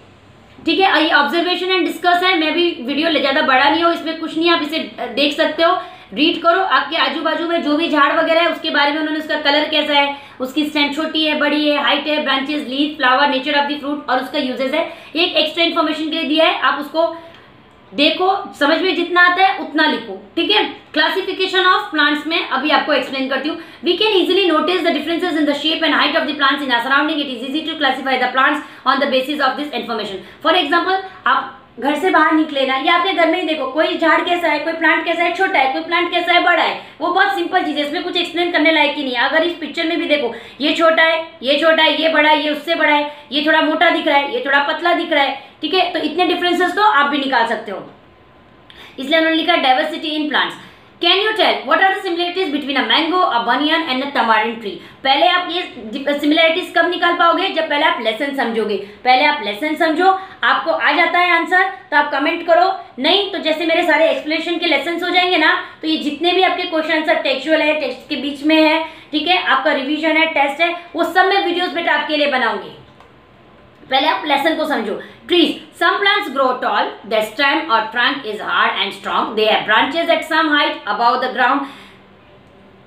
ठीक है। ये ऑब्जर्वेशन एंड डिस्कस है, मैं भी वीडियो ज्यादा बड़ा नहीं हो, इसमें कुछ नहीं, आप इसे देख सकते हो, रीड करो। आपके आजू बाजू में जो भी झाड़ वगैरह है उसके बारे में उन्होंने, उसका कलर कैसा है, उसकी स्टेम छोटी है बड़ी है, हाइट है, branches, leaf, flower, nature of the fruit और उसका यूजेस है, एक एक्स्ट्रा इन्फॉर्मेशन के लिए दिया है। आप उसको देखो, समझ में जितना आता है उतना लिखो, ठीक है। क्लासिफिकेशन ऑफ प्लांट्स में अभी आपको एक्सप्लेन करती हूँ। We can easily notice the differences in the shape and height of the plants in our surrounding. It is easy to classify the plants on the basis of this information. For example, आप घर से बाहर निकले ना, या आपके घर में ही देखो, कोई झाड़ कैसा है, कोई प्लांट कैसा है, छोटा है, कोई प्लांट कैसा है, बड़ा है, वो बहुत सिंपल चीज है, इसमें कुछ एक्सप्लेन करने लायक ही नहीं है। अगर इस पिक्चर में भी देखो, ये छोटा है, ये छोटा है, ये बड़ा है, ये उससे बड़ा है, ये थोड़ा मोटा दिख रहा है, ये थोड़ा पतला दिख रहा है, ठीक है। तो इतने डिफरेंसेस तो आप भी निकाल सकते हो, इसलिए उन्होंने लिखा diversity in plants. Can you tell what are the similarities between a mango, a banyan and a tamarind tree. पहले आप ये सिमिलरिटीज कब निकाल पाओगे, जब पहले आप लेसन समझोगे। पहले आप लेसन समझो, आपको आ जाता है आंसर तो आप कमेंट करो, नहीं तो जैसे मेरे सारे एक्सप्लेनेशन के लेसन हो जाएंगे ना, तो ये जितने भी आपके क्वेश्चन आंसर टेक्सचुअल है, टेक्स्ट के बीच में है, ठीक है, आपका रिविजन है, टेस्ट है, वो सब मैं वीडियोस बेटा आपके लिए बनाऊंगी। पहले आप लेसन को समझो। Trees. Some plants grow tall. Their stem or trunk is hard and strong. They have branches at some height above the ground.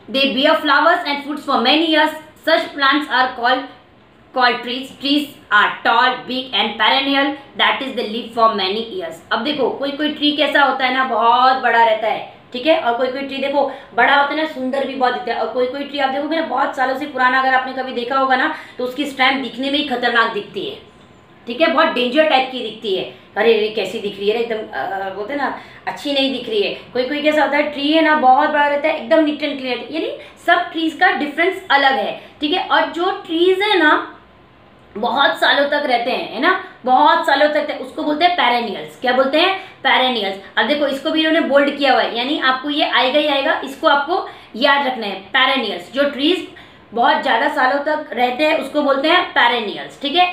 They bear flowers and fruits for many years. Such plants are called trees. Trees are tall, big and perennial. That is they live for many years. अब देखो, कोई ट्री कैसा होता है ना, बहुत बड़ा रहता है, ठीक है, और कोई ट्री देखो बड़ा होता है ना, सुंदर भी बहुत दिखता है, और कोई ट्री आप देखोगे ना बहुत सालों से पुराना, अगर आपने कभी देखा होगा ना, तो उसकी स्टेम दिखने में ही खतरनाक दिखती है, ठीक है, बहुत डेंजर टाइप की दिखती है, अरे अरे कैसी दिख रही है एकदम, बोलते हैं ना अच्छी नहीं दिख रही है। कोई कोई कैसा होता है ट्री है ना बहुत बड़ा रहता है, एकदम नीट एंड क्लियर, यानी सब ट्रीज का डिफरेंस अलग है, ठीक है। और जो ट्रीज है ना बहुत सालों तक रहते हैं, है ना, बहुत सालों तक, उसको बोलते हैं पेरेनियल्स। क्या बोलते हैं? पेरेनियल्स। अब देखो इसको भी इन्होंने बोल्ड किया हुआ है, यानी आपको ये आएगा ही आएगा, इसको आपको याद रखना है। पेरेनियल्स, जो ट्रीज बहुत ज्यादा सालों तक रहते हैं उसको बोलते हैं पेरेनियल्स, ठीक है।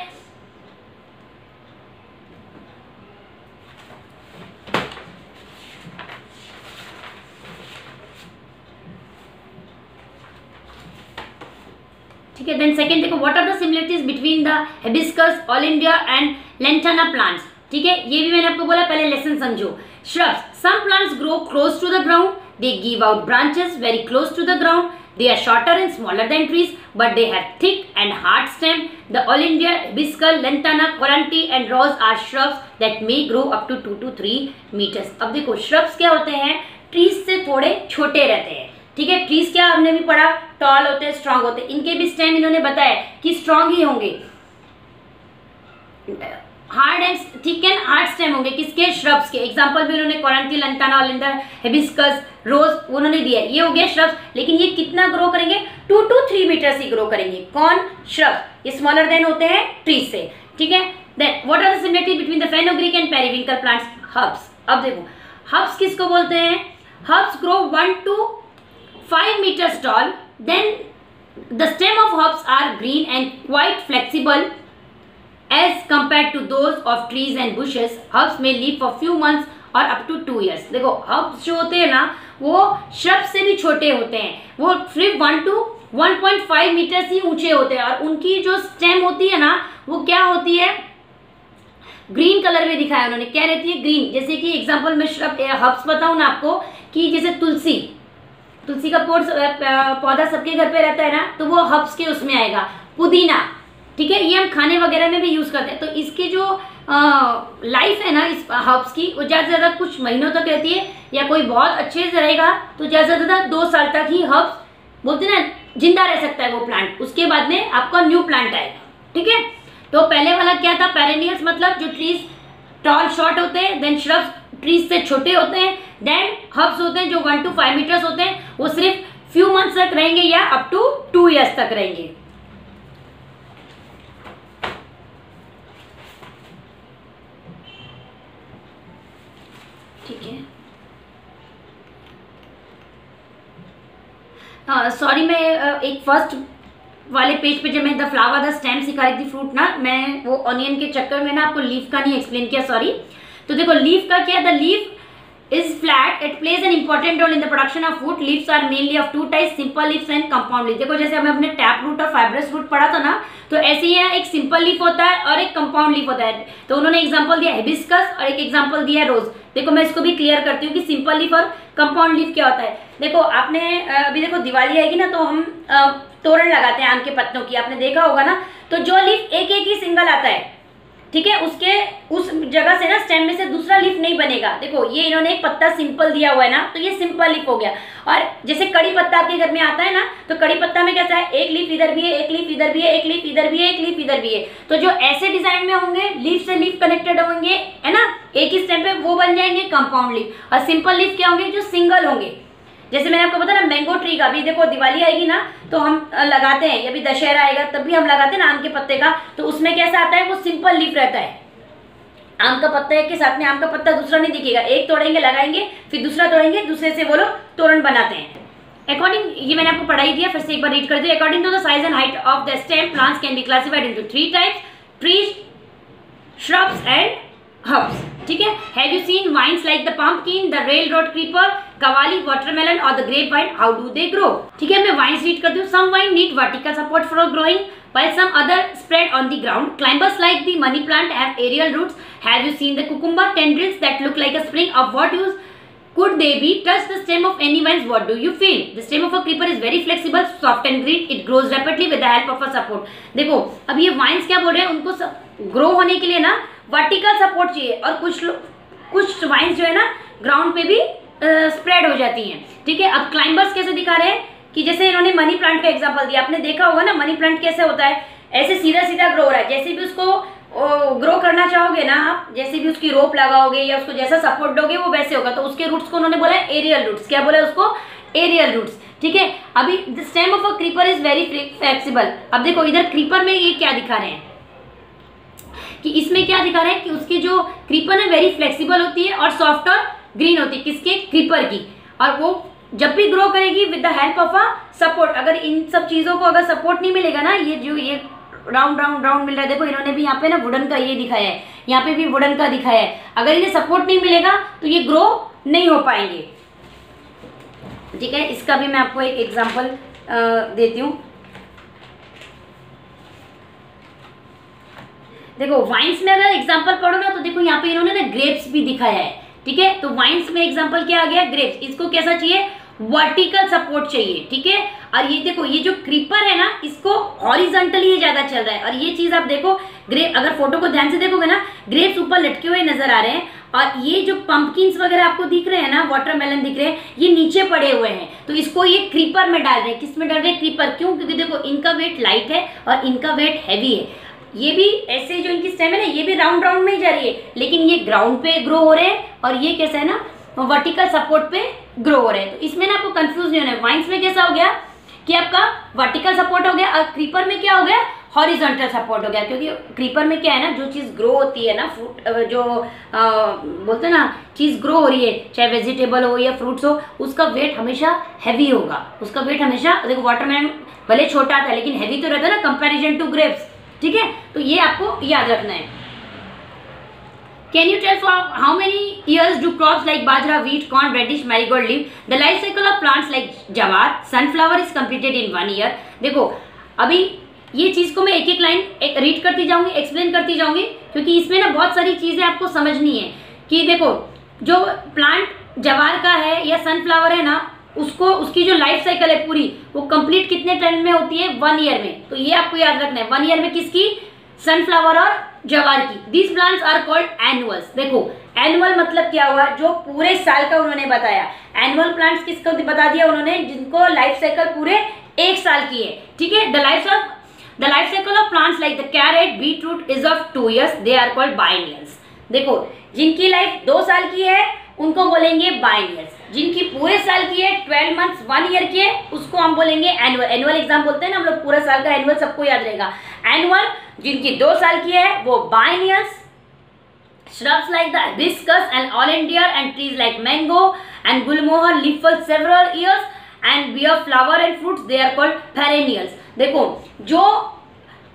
ठीक है, देन सेकंड देखो, what are the similarities between the hibiscus, oleander and lantana plants. ठीक है, ये भी मैंने आपको बोला, पहले लेसन समझो। Shrubs, some plants grow close to the ground, they give out branches very close to the ground, they are shorter and smaller than trees but they have thick and hard stem. The oleander, hibiscus, lantana, coranti and rose are shrubs that may grow up to 2 to 3 meters. अब देखो shrubs क्या होते हैं, trees से थोड़े छोटे रहते हैं, ठीक है। ट्रीज क्या हमने भी पढ़ा, टॉल होते हैं, स्ट्रांग होते हैं, इनके भी स्टेम इन्होंने बताया कि स्ट्रांग ही होंगे, hard and thick and hard stem होंगे, किसके? श्रब्स के। एग्जांपल भी उन्होंने कोरंटी, लंटाना, ओलिंडर, हिबिस्कस, रोज उन्होंने दिया, ये हो गया श्रब्स। लेकिन ये कितना ग्रो करेंगे? 2 to 3 मीटर ही ग्रो करेंगे। कौन? श्रब्स। ये स्मॉलर देन होते हैं ट्रीज से, ठीक है। Then what are the similarity between the fenugreek and periwinkle plants? Herbs. अब देखो हर्ब्स किसको बोलते हैं? Herbs grow 1 to 5 meters tall. Then the stem of herbs are green and quite flexible as compared to those of trees and bushes. Herbs may live for few months or up to 2 years. देखो herbs जो होते हैं ना वो shrub से भी छोटे होते हैं, वो सिर्फ 1 to 1.5 मीटर्स ही ऊंचे होते हैं, और उनकी जो स्टेम होती है ना वो क्या होती है? ग्रीन कलर में दिखाया उन्होंने, क्या रहती है? ग्रीन। जैसे कि एग्जाम्पल मैं श्रब हर्ब्स बताऊं ना आपको, कि जैसे तुलसी का पौधा सबके घर पे रहता है ना, तो वो हर्ब्स के उसमें आएगा। पुदीना, ठीक है, ये हम खाने वगैरह में भी यूज करते हैं। तो इसकी जो लाइफ है ना इस हर्ब्स की, वो ज्यादा से ज्यादा कुछ महीनों तक रहती है, या कोई बहुत अच्छे से रहेगा तो ज्यादा से ज्यादा 2 साल तक ही हर्ब्स बोलते हैं ना जिंदा रह सकता है वो प्लांट, उसके बाद में आपका न्यू प्लांट आएगा, ठीक है। तो पहले वाला क्या था? पेरेनियल्स, मतलब जो ट्रीज टॉल शॉर्ट होते हैं, देन श्रब्स ट्रीज से छोटे होते हैं, देन हर्ब्स होते हैं जो 1 to 5 मीटर्स होते हैं, वो सिर्फ फ्यू मंथ्स तक रहेंगे या अप टू 2 years तक रहेंगे। ठीक है, सॉरी मैं एक फर्स्ट वाले पेज पे जब मैं द फ्लावर द स्टेम सिखा रही थी फ्रूट ना, मैं वो ऑनियन के चक्कर में ना आपको लीफ का नहीं एक्सप्लेन किया, सॉरी। तो देखो लीफ का क्या, the leaf is flat, it plays an important role in the production of food. Leaves are mainly of 2 types, simple leaves and compound leaves. देखो जैसे हमें अपने टैप रूट और फाइब्रस रूट पढ़ा था ना, तो ऐसे ही है, एक सिंपल लीफ होता है और एक कंपाउंड लीफ होता है। तो उन्होंने एग्जांपल दिया हिबिस्कस और एक एग्जांपल दिया रोज। देखो मैं इसको भी क्लियर करती हूँ कि सिंपल लीफ और कंपाउंड लीफ क्या होता है। देखो आपने अभी देखो दिवाली आएगी ना, तो हम तोरण लगाते हैं आम के पत्तों की, आपने देखा होगा ना। तो जो लीफ एक ही सिंगल आता है, ठीक है, उसके उस जगह से ना स्टेम में से दूसरा लीफ नहीं बनेगा। देखो ये इन्होंने एक पत्ता सिंपल दिया हुआ है ना, तो ये सिंपल लीफ हो गया। और जैसे कड़ी पत्ता आपके घर में आता है ना, तो कड़ी पत्ता में कैसा है, एक लीफ इधर भी है, एक लीफ इधर भी है, एक लीफ इधर भी है, एक लीफ इधर भी है। तो जो ऐसे डिजाइन में होंगे, लीफ से लीफ कनेक्टेड होंगे, है ना, एक ही स्टेम पे, वो बन जाएंगे कंपाउंड लीफ। और सिंपल लीफ क्या होंगे? जो सिंगल होंगे। जैसे मैंने आपको बताया ना मैंगो ट्री का भी, देखो दिवाली आएगी ना तो हम लगाते हैं, या भी दशहरा आएगा तब भी हम लगाते हैं ना आम के पत्ते का, तो उसमें कैसा आता है? वो सिंपल लीफ रहता है। आम का पत्ता एक के साथ में आम का पत्ता दूसरा नहीं दिखेगा, एक तोड़ेंगे लगाएंगे, फिर दूसरा तोड़ेंगे, दूसरे से वो लोग तोरण बनाते हैं। अकॉर्डिंग, ये मैंने आपको पढ़ाई दिया, फिर से एक बार रीड कर दिया। According to the size and height of the stem, plants can be classified into 3 types, trees, shrubs and herbs, ठीक है। Have you seen vines like the pumpkin, the railroad creeper, कवाली, वाटरमेलन और the grape vine, how do they grow? ठीक है, मैं वाइन्स रीड करती हूँ। Some vine need vertical support for growing while some other spread on the ground. Climbers like the money plant have aerial roots. Have you seen the cucumber tendrils that look like a spring? Of what use could they be? Touch the stem of any vines, what do you feel? The stem of a creeper is very flexible, soft and green. It grows rapidly with the help of a support. देखो अब ये वाइन्स क्या बोल रहे हैं, उनको ग्रो होने के लिए ना वर्टिकल सपोर्ट चाहिए, और कुछ वाइन्स जो है ना ग्राउंड पे भी स्प्रेड हो जाती हैं, ठीक है। अब क्लाइंबर्स कैसे दिखा रहे हैं कि जैसे इन्होंने मनी प्लांट का एग्जांपल दिया, आपने देखा होगा ना मनी प्लांट कैसे होता है, ऐसे सीधा सीधा ग्रो हो रहा है। जैसे भी उसको ग्रो करना चाहोगे ना आप, जैसे भी उसकी रोप लगाओगे या उसको जैसा सपोर्ट दोगे वो वैसे होगा। तो उसके रूट्स को उन्होंने बोला है एरियल रूट्स। क्या बोला है उसको? Aerial roots. ठीक है, अभी the stem of a creeper is very flexible. अब देखो इधर क्रीपर में ये क्या दिखा रहे हैं कि इसमें क्या दिखा रहे हैं कि उसकी जो क्रीपर है वेरी फ्लेक्सिबल होती है और सॉफ्ट और ग्रीन होती है, किसके? क्रीपर की। और वो जब भी ग्रो करेगी with the help of a support. अगर इन सब चीजों को अगर सपोर्ट नहीं मिलेगा ना, ये जो ये राउंड राउंड राउंड मिल रहा है, देखो इन्होंने भी यहाँ पे ना वुडन का ये दिखाया है, यहाँ पे भी वुडन का दिखाया है। अगर इन्हें सपोर्ट नहीं मिलेगा तो ये ग्रो नहीं हो पाएंगे। ठीक है, इसका भी मैं आपको एक एग्जांपल देती हूँ। देखो वाइन्स में अगर एग्जांपल पढ़ो ना तो देखो यहाँ पे इन्होंने ना ग्रेप्स भी दिखाया है। ठीक है, तो वाइन्स में एग्जांपल क्या आ गया? ग्रेप्स। इसको कैसा चाहिए? वर्टिकल सपोर्ट चाहिए। ठीक है, और ये देखो ये जो क्रीपर है ना इसको हॉरिजॉन्टली ये ज्यादा चल रहा है। और ये चीज आप देखो ग्रेप, अगर फोटो को ध्यान से देखोगे ना, ग्रेप्स ऊपर लटके हुए नजर आ रहे हैं और ये जो पंपकिन्स वगैरह आपको दिख रहे हैं ना, वाटरमेलन दिख रहे हैं, ये नीचे पड़े हुए हैं। तो इसको ये क्रीपर में डाल रहे हैं। किस में डाल रहे हैं? क्रीपर। क्यों? क्योंकि देखो इनका वेट लाइट है और इनका वेट हैवी है। ये भी ऐसे जो इनकी स्टेम है ना, ये भी राउंड राउंड में ही जा रही है, लेकिन ये ग्राउंड पे ग्रो हो रहे हैं और ये कैसा है ना, वर्टिकल सपोर्ट पे ग्रो हो रहे हैं। तो इसमें ना आपको कंफ्यूज नहीं होना है। वाइन्स में कैसा हो गया कि आपका वर्टिकल सपोर्ट हो गया और क्रीपर में क्या हो गया? हॉरिजॉन्टल सपोर्ट हो गया। क्योंकि क्रीपर में क्या है ना, जो चीज ग्रो होती है ना, फ्रूट जो बोलते हैं ना, चीज ग्रो हो रही है, चाहे वेजिटेबल हो या फ्रूट्स हो, उसका वेट हमेशा हैवी होगा। उसका वेट हमेशा, देखो वाटरमेलन भले छोटा था लेकिन हैवी तो रहता है ना कंपेरिजन टू ग्रेप्स। ठीक है, तो ये आपको याद रखना है। Can you tell for how many years do crops like bajra, wheat, corn, radish, marigold live? The life cycle of plants like jawar, sunflower is completed in 1 year. देखो अभी ये चीज को मैं एक एक लाइन रीड करती जाऊंगी, एक्सप्लेन करती जाऊंगी, क्योंकि इसमें ना बहुत सारी चीजें आपको समझनी है। कि देखो जो प्लांट जवार का है या सनफ्लावर है ना, उसको उसकी जो लाइफ साइकिल है पूरी, वो कंप्लीट कितने टाइम में होती है? 1 ईयर में। तो ये आपको याद रखना है। 1 ईयर में किसकी? सनफ्लावर और जवार की। These plants are called annuals. देखो एनुअल मतलब क्या हुआ? जो पूरे साल का उन्होंने बताया। एनुअल प्लांट्स किसको बता दिया उन्होंने? जिनको लाइफ साइकिल पूरे 1 साल की है। ठीक है, the life cycle of plants like the carrot, beetroot is of 2 years, they are called biennials. देखो जिनकी लाइफ 2 साल की है उनको बोलेंगे बाइनियल्स। जिनकी पूरे साल की है, 12 months 1 year की है, उसको हम बोलेंगे एनुअल। एनुअल एग्जाम बोलते हैं ना हम लोग, पूरा साल का एनुअल सबको याद रहेगा। एनुअल जिनकी 2 साल की है वो biennials. Shrubs like the hibiscus and oleander and trees like mango and gulmohar live for several years and bear flower and fruits, they are called perennials. देखो जो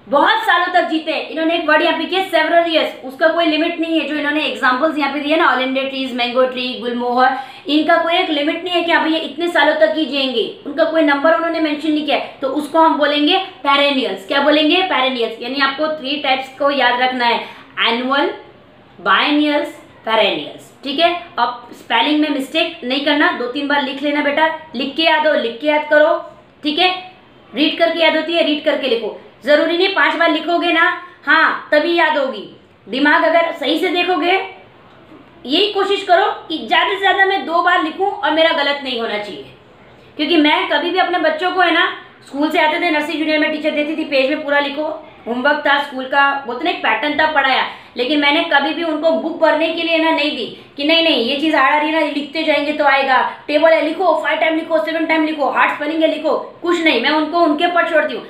बहुत सालों तक जीते हैं, इन्होंने एक वर्ड यहाँ पे किया सेवरल ईयर्स, उसका कोई लिमिट नहीं है। जो इन्होंने एग्जांपल्स यहाँ पे दिए ना, ऑलेंडर ट्रीज, मैंगो ट्री, गुलमोहर, इनका कोई एक लिमिट नहीं है कि अभी ये इतने सालों तक ही जिएंगे, उनका कोई नंबर उन्होंने मेंशन नहीं किया है। तो उसको हम बोलेंगे पेरेनियल्स। क्या बोलेंगे? पेरेनियल्स। यानी आपको 3 टाइप्स को याद रखना है, एनुअल, बाइनियल्स, पेरेनियल्स। ठीक है, अब स्पेलिंग में मिस्टेक नहीं करना, 2-3 बार लिख लेना बेटा। लिख के याद हो, लिख के याद करो। ठीक है, रीड करके याद होती है, रीड करके लिखो। जरूरी नहीं 5 बार लिखोगे ना, हाँ तभी याद होगी। दिमाग अगर सही से देखोगे, यही कोशिश करो कि ज्यादा से ज्यादा मैं 2 बार लिखूं और मेरा गलत नहीं होना चाहिए। क्योंकि मैं कभी भी अपने बच्चों को है ना, स्कूल से आते थे, नर्सरी जूनियर में टीचर देती थी, पेज में पूरा लिखो, होमवर्क था स्कूल का, बोलते ना एक पैटर्न था, पढ़ाया। लेकिन मैंने कभी भी उनको बुक पढ़ने के लिए ना नहीं दी कि नहीं नहीं ये चीज हार्ड आ रही है ना, लिखते जाएंगे तो आएगा, टेबल है लिखो, 5 टाइम लिखो, 7 टाइम लिखो, हार्ड स्पेलिंग है लिखो, कुछ नहीं। मैं उनको उनके पर छोड़ती हूँ,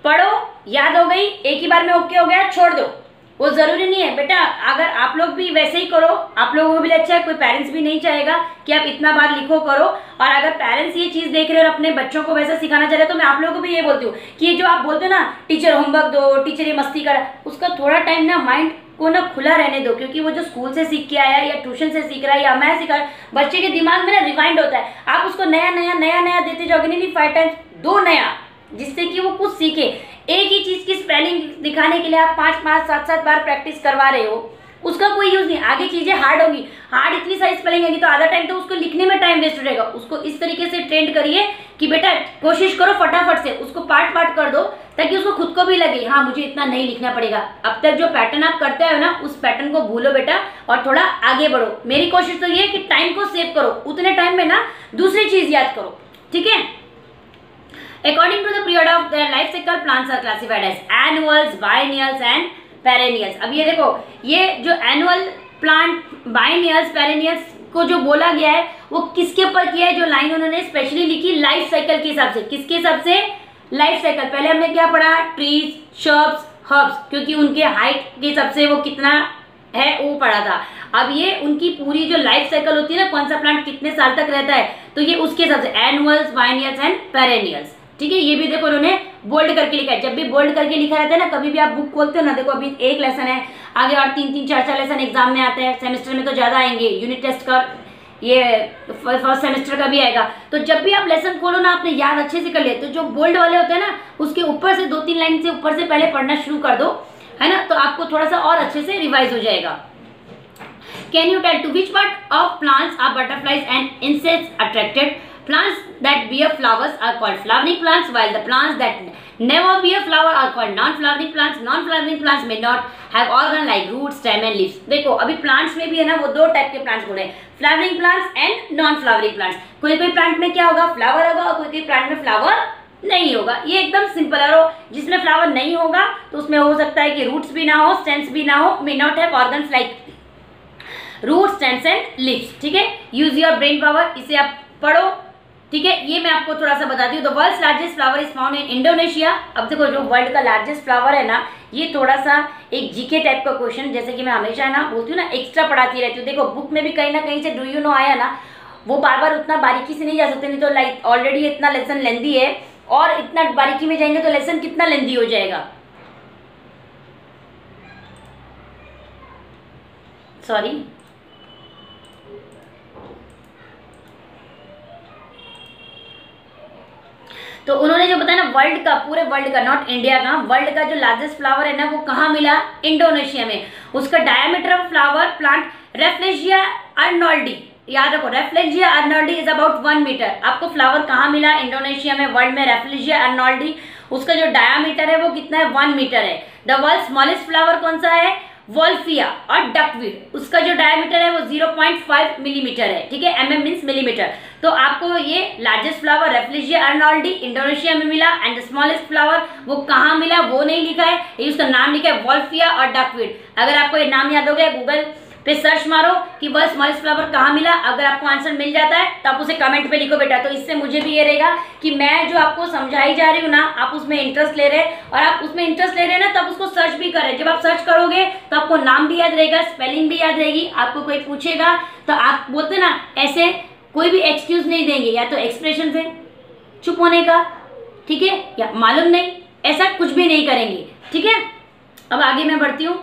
पढ़ो, याद हो गई, एक ही बार में ओके हो गया, छोड़ दो। वो जरूरी नहीं है बेटा। अगर आप लोग भी वैसे ही करो, आप लोगों को भी अच्छा है, कोई पेरेंट्स भी नहीं चाहेगा कि आप इतना बार लिखो करो। और अगर पेरेंट्स ये चीज देख रहे हो और अपने बच्चों को वैसा सिखाना चाह रहे हो, तो मैं आप लोगों को भी ये बोलती हूँ कि ये जो आप बोलते हो ना, टीचर होमवर्क दो, टीचर ये मस्ती कर, उसका थोड़ा टाइम ना माइंड को ना खुला रहने दो। क्योंकि वो जो स्कूल से सीख के आया या ट्यूशन से सीख रहा है या मैं सिखा, बच्चे के दिमाग में ना रिवाइंड होता है। आप उसको नया नया नया नया देते जाओगे, नहीं 5 टाइम्स, 2 नया, जिससे कि वो कुछ सीखे। एक ही चीज की स्पेलिंग दिखाने के लिए आप 5-5, 7-7 बार प्रैक्टिस करवा रहे हो, उसका कोई यूज नहीं। आगे चीजें हार्ड होंगी, हार्ड इतनी सारी स्पेलिंग होगी तो आधा टाइम तो उसको लिखने में टाइम वेस्ट हो जाएगा। उसको इस तरीके से ट्रेंड करिए कि बेटा कोशिश करो फटाफट से उसको पार्ट पार्ट कर दो, ताकि उसको खुद को भी लगे हाँ मुझे इतना नहीं लिखना पड़ेगा। अब तक जो पैटर्न आप करते हो ना, उस पैटर्न को भूलो बेटा और थोड़ा आगे बढ़ो। मेरी कोशिश तो ये है कि टाइम को सेव करो, उतने टाइम में ना दूसरी चीज याद करो। ठीक है, According to the period of their life cycle, plants are classified as annuals, biennials and perennials. अब ये देखो, ये जो एनुअल प्लांट, बाइनियल्स, पेरेनियल्स को जो बोला गया है वो किसके ऊपर किया है, जो लाइन उन्होंने स्पेशली लिखी लाइफ साइकिल के हिसाब से। किसके हिसाब से? Life cycle. पहले हमने क्या पढ़ा? ट्रीज, शर्ब्स, हर्ब्स, क्योंकि उनके हाइट के हिसाब से वो कितना है वो पढ़ा था। अब ये उनकी पूरी जो लाइफ साइकिल होती है ना, कौन सा प्लांट कितने साल तक रहता है, तो ये उसके हिसाब से एनुअल्स, बाइनियल्स एंड पेरेनियल्स। ठीक है, ये भी देखो उन्होंने बोल्ड करके लिखा है। जब भी बोल्ड करके लिखा रहता है ना, कभी भी आप बुक खोलते हो ना, देखो अभी एक लेसन है, आगे और 3-3, 4-4 लेसन एग्जाम में आते हैं, सेमेस्टर में तो ज्यादा आएंगे, यूनिट टेस्ट का ये फर्स्ट सेमेस्टर का भी आएगा। तो जब भी आप लेसन खोलो ना, आपने याद अच्छे से कर लिया, तो जो बोल्ड वाले होते हैं ना, उसके ऊपर से 2-3 लाइन से ऊपर से पहले पढ़ना शुरू कर दो, है ना, तो आपको थोड़ा सा और अच्छे से रिवाइज हो जाएगा। Can you tell to which part of plants are butterflies and insects attracted? Plants that bear flowers are called flowering plants, while the plants that never bear flower are called non-flowering plants. Non-flowering plants may not have organ like roots, stem and leaves. देखो अभी प्लांट्स में भी है ना, वो दो टाइप के प्लांट्स बोले, flowering plants and non flowering plants. कोई कोई प्लांट में क्या होगा, फ्लावर होगा, और कोई कोई प्लांट में फ्लावर नहीं होगा। ये एकदम सिंपल है। और जिसमें फ्लावर नहीं होगा तो उसमें हो सकता है कि रूट्स भी ना हो, स्टेम्स भी ना हो, may not have organs like root, stems and leaves. ठीक है, यूज योर ब्रेन पावर, इसे आप पढ़ो। ठीक है, ये मैं आपको थोड़ा सा बताती हूँ। The world's largest flower is found in Indonesia. अब देखो, जो वर्ल्ड का लार्जेस्ट फ्लावर है ना, ये थोड़ा सा एक जीके टाइप का क्वेश्चन, जैसे कि मैं हमेशा ना बोलती हूँ ना, एक्स्ट्रा पढ़ाती रहती हूँ। देखो बुक में भी कहीं ना कहीं से डू यू नो आया ना, वो बार बार उतना बारीकी से नहीं जा सकते, नहीं तो लाइक ऑलरेडी इतना लेसन लेंदी है, और इतना बारीकी में जाएंगे तो लेसन कितना लेंदी हो जाएगा। सॉरी, तो उन्होंने जो बताया ना, वर्ल्ड का, पूरे वर्ल्ड का, नॉट इंडिया का, वर्ल्ड का जो लार्जेस्ट फ्लावर है ना, वो कहाँ मिला? इंडोनेशिया में। उसका डायमीटर ऑफ फ्लावर प्लांट रेफ्लेजिया अर्नोल्डी, याद रखो, रेफ्लेजिया अर्नोल्डी इज अबाउट 1 मीटर। आपको फ्लावर कहाँ मिला? इंडोनेशिया में, वर्ल्ड में, रेफ्लेजिया अर्नोल्डी। उसका जो डायमीटर है वो कितना है? 1 मीटर है। द वर्ल्ड स्मॉलेस्ट फ्लावर कौन सा है? वोल्फिया और डकवीड। उसका जो डायमीटर है वो 0.5 मिलीमीटर है। ठीक है, mm मीन्स मिलीमीटर। तो आपको ये लार्जेस्ट फ्लावर रेफ्लेजिया अर्नोल्डी इंडोनेशिया में मिला, एंड द स्मॉलेस्ट फ्लावर वो कहाँ मिला वो नहीं लिखा है, ये उसका नाम लिखा है वोल्फिया और डकवीड। अगर आपको ये नाम याद हो गया, गूगल पे सर्च मारो कि वर्ल्ड स्मॉलेस्ट फ्लावर कहाँ मिला। अगर आपको आंसर मिल जाता है तो आप उसे कमेंट पे लिखो बेटा। तो इससे मुझे भी ये रहेगा कि मैं जो आपको समझाई जा रही हूँ ना, आप उसमें इंटरेस्ट ले रहे हैं, और आप उसमें इंटरेस्ट ले रहे हैं ना, तब उसको सर्च भी कर रहे हैं। जब आप सर्च करोगे तो आपको नाम भी याद रहेगा, स्पेलिंग भी याद रहेगी। आपको कोई पूछेगा तो आप बोलते ना, ऐसे कोई भी एक्सक्यूज नहीं देंगे, या तो एक्सप्रेशन से चुप होने का, ठीक है, या मालूम नहीं, ऐसा कुछ भी नहीं करेंगे। ठीक है, अब आगे मैं बढ़ती हूँ।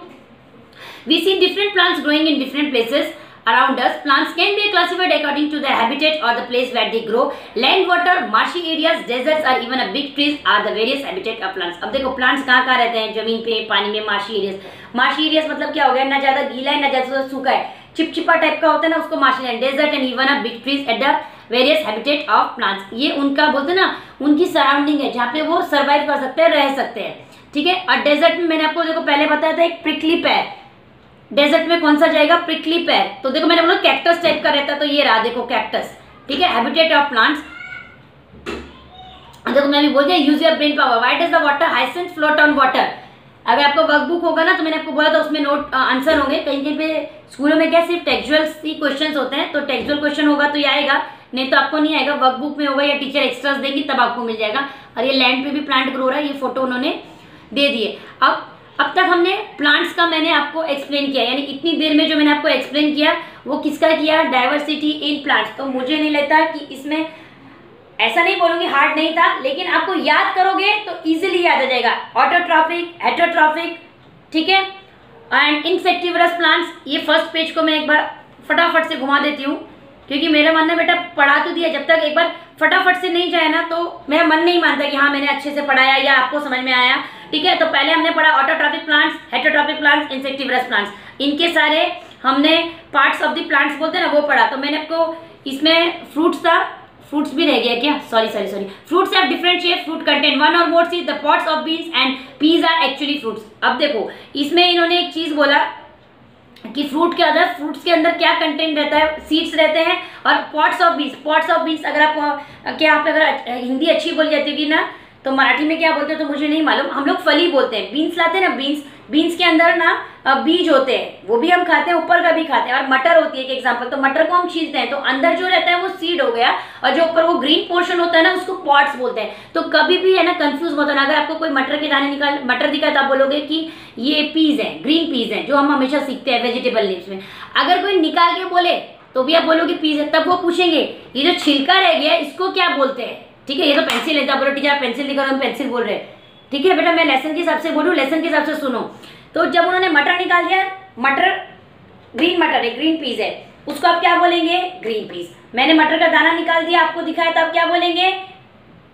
We see different plants growing in different places around us. Plants can be classified according to their habitat or the place where they grow. Land, water, marshy areas, deserts or even a big trees are the various habitat of plants. अब देखो plants कहाँ कहाँ रहते हैं? जमीन पे, पानी में, marshy areas. Marshy areas मतलब क्या हो गया? ना ज्यादा गीला है ना ज्यादा सूखा है, चिपचिपा टाइप का होता है ना, उसको marshy land. Desert and even a big trees at the various habitat of plants. ये उनका बोलते हैं ना, उनकी सराउंडिंग है जहाँ पे वो सर्वाइव कर सकते हैं, रह सकते हैं। ठीक है, और डेजर्ट में मैंने आपको देखो पहले बताया था, एक प्रिकली पेयर। डेजर्ट में कौन सा जाएगा? Prickly pair. तो देखो मैंने बोला कैक्टस टाइप का रहता है, तो ये रहा देखो कैक्टस। ठीक है, हैबिटेट ऑफ प्लांट्स। देखो मैं भी बोल दिया, use your brain power. Why does the water hyacinth float on water? अगर आपको वर्कबुक होगा ना, तो मैंने आपको बोला था उसमें नोट आंसर होंगे। कहीं कहीं पे स्कूलों में क्या सिर्फ टेक्सुअल ही क्वेश्चन होते हैं, तो टेक्सुअल क्वेश्चन होगा तो ये आएगा, नहीं तो आपको नहीं आएगा। वर्कबुक में होगा या टीचर एक्स्ट्रास देगी तब आपको मिल जाएगा। और ये लैंड पे भी प्लांट ग्रो रहा है, ये फोटो उन्होंने दे दिए। अब तक हमने प्लांट्स का मैंने आपको एक्सप्लेन किया, यानी इतनी देर में जो मैंने आपको एक्सप्लेन किया वो किसका किया? Diversity in plants. तो मुझे नहीं लगता कि इसमें, ऐसा नहीं बोलूंगी हार्ड नहीं था, लेकिन आपको याद करोगे तो इजीली याद आ जाएगा। ऑटोट्रॉफिक, हेटरोट्रॉफिक, ठीक है, एंड इंसेक्टिवरस प्लांट्स। ये फर्स्ट पेज को मैं एक बार फटाफट से घुमा देती हूँ, क्योंकि मेरा मन है बेटा पढ़ा तो दिया, जब तक एक बार फटाफट से नहीं जाए ना तो मेरा मन नहीं मानता कि हाँ मैंने अच्छे से पढ़ाया या आपको समझ में आया। ठीक है, तो पहले हमने पढ़ा autotrophic plants, heterotrophic plants, insectivorous plants. इनके सारे हमने पार्ट्स ऑफ द प्लांट्स बोलते हैं ना, वो पढ़ा। तो मैंने आपको इसमें फ्रूट्स था, फ्रूट्स भी रह गया क्या? Sorry. Fruits have different shape, fruit contain one और more seeds, the pods of beans and peas are actually fruits. अब देखो इसमें इन्होंने एक चीज बोला कि फ्रूट्स के अंदर क्या कंटेंट रहता है? सीड्स रहते हैं। और पॉट्स ऑफ बीन्स अगर आपको क्या, आप अगर हिंदी अच्छी बोली जाती होगी ना, तो मराठी में क्या बोलते हैं तो मुझे नहीं मालूम, हम लोग फली बोलते हैं। बीन्स लाते हैं ना, बीन्स बीन्स के अंदर ना बीज होते हैं, वो भी हम खाते हैं, ऊपर का भी खाते हैं। और मटर होती है एक एग्जांपल, तो मटर को हम छीलते हैं तो अंदर जो रहता है वो सीड हो गया, और जो ऊपर वो ग्रीन पोर्शन होता है ना उसको पॉड्स बोलते हैं। तो कभी भी है ना कंफ्यूज मत होना, अगर आपको कोई मटर के दाने मटर दिखाए तो आप बोलोगे कि ये पीज है, ग्रीन पीज है, जो हम हमेशा सीखते हैं वेजिटेबल नेम्स में। अगर कोई निकाल के बोले तो भी आप बोलोगे पीज है, तब वो पूछेंगे ये जो छिलका रह गया इसको क्या बोलते हैं। ठीक है, ये तो पेंसिल है, बोलो टीचर पेंसिल दिखा रहे, हम पेंसिल बोल रहे हैं। ठीक है बेटा, मैं लेसन के हिसाब से बोलूँ, लेसन के हिसाब से सुनो। तो जब उन्होंने मटर निकाल दिया, मटर ग्रीन मटर है, ग्रीन पीस है, उसको आप क्या बोलेंगे, ग्रीन पीस। मैंने मटर का दाना निकाल दिया, आपको दिखाया, तो आप क्या बोलेंगे,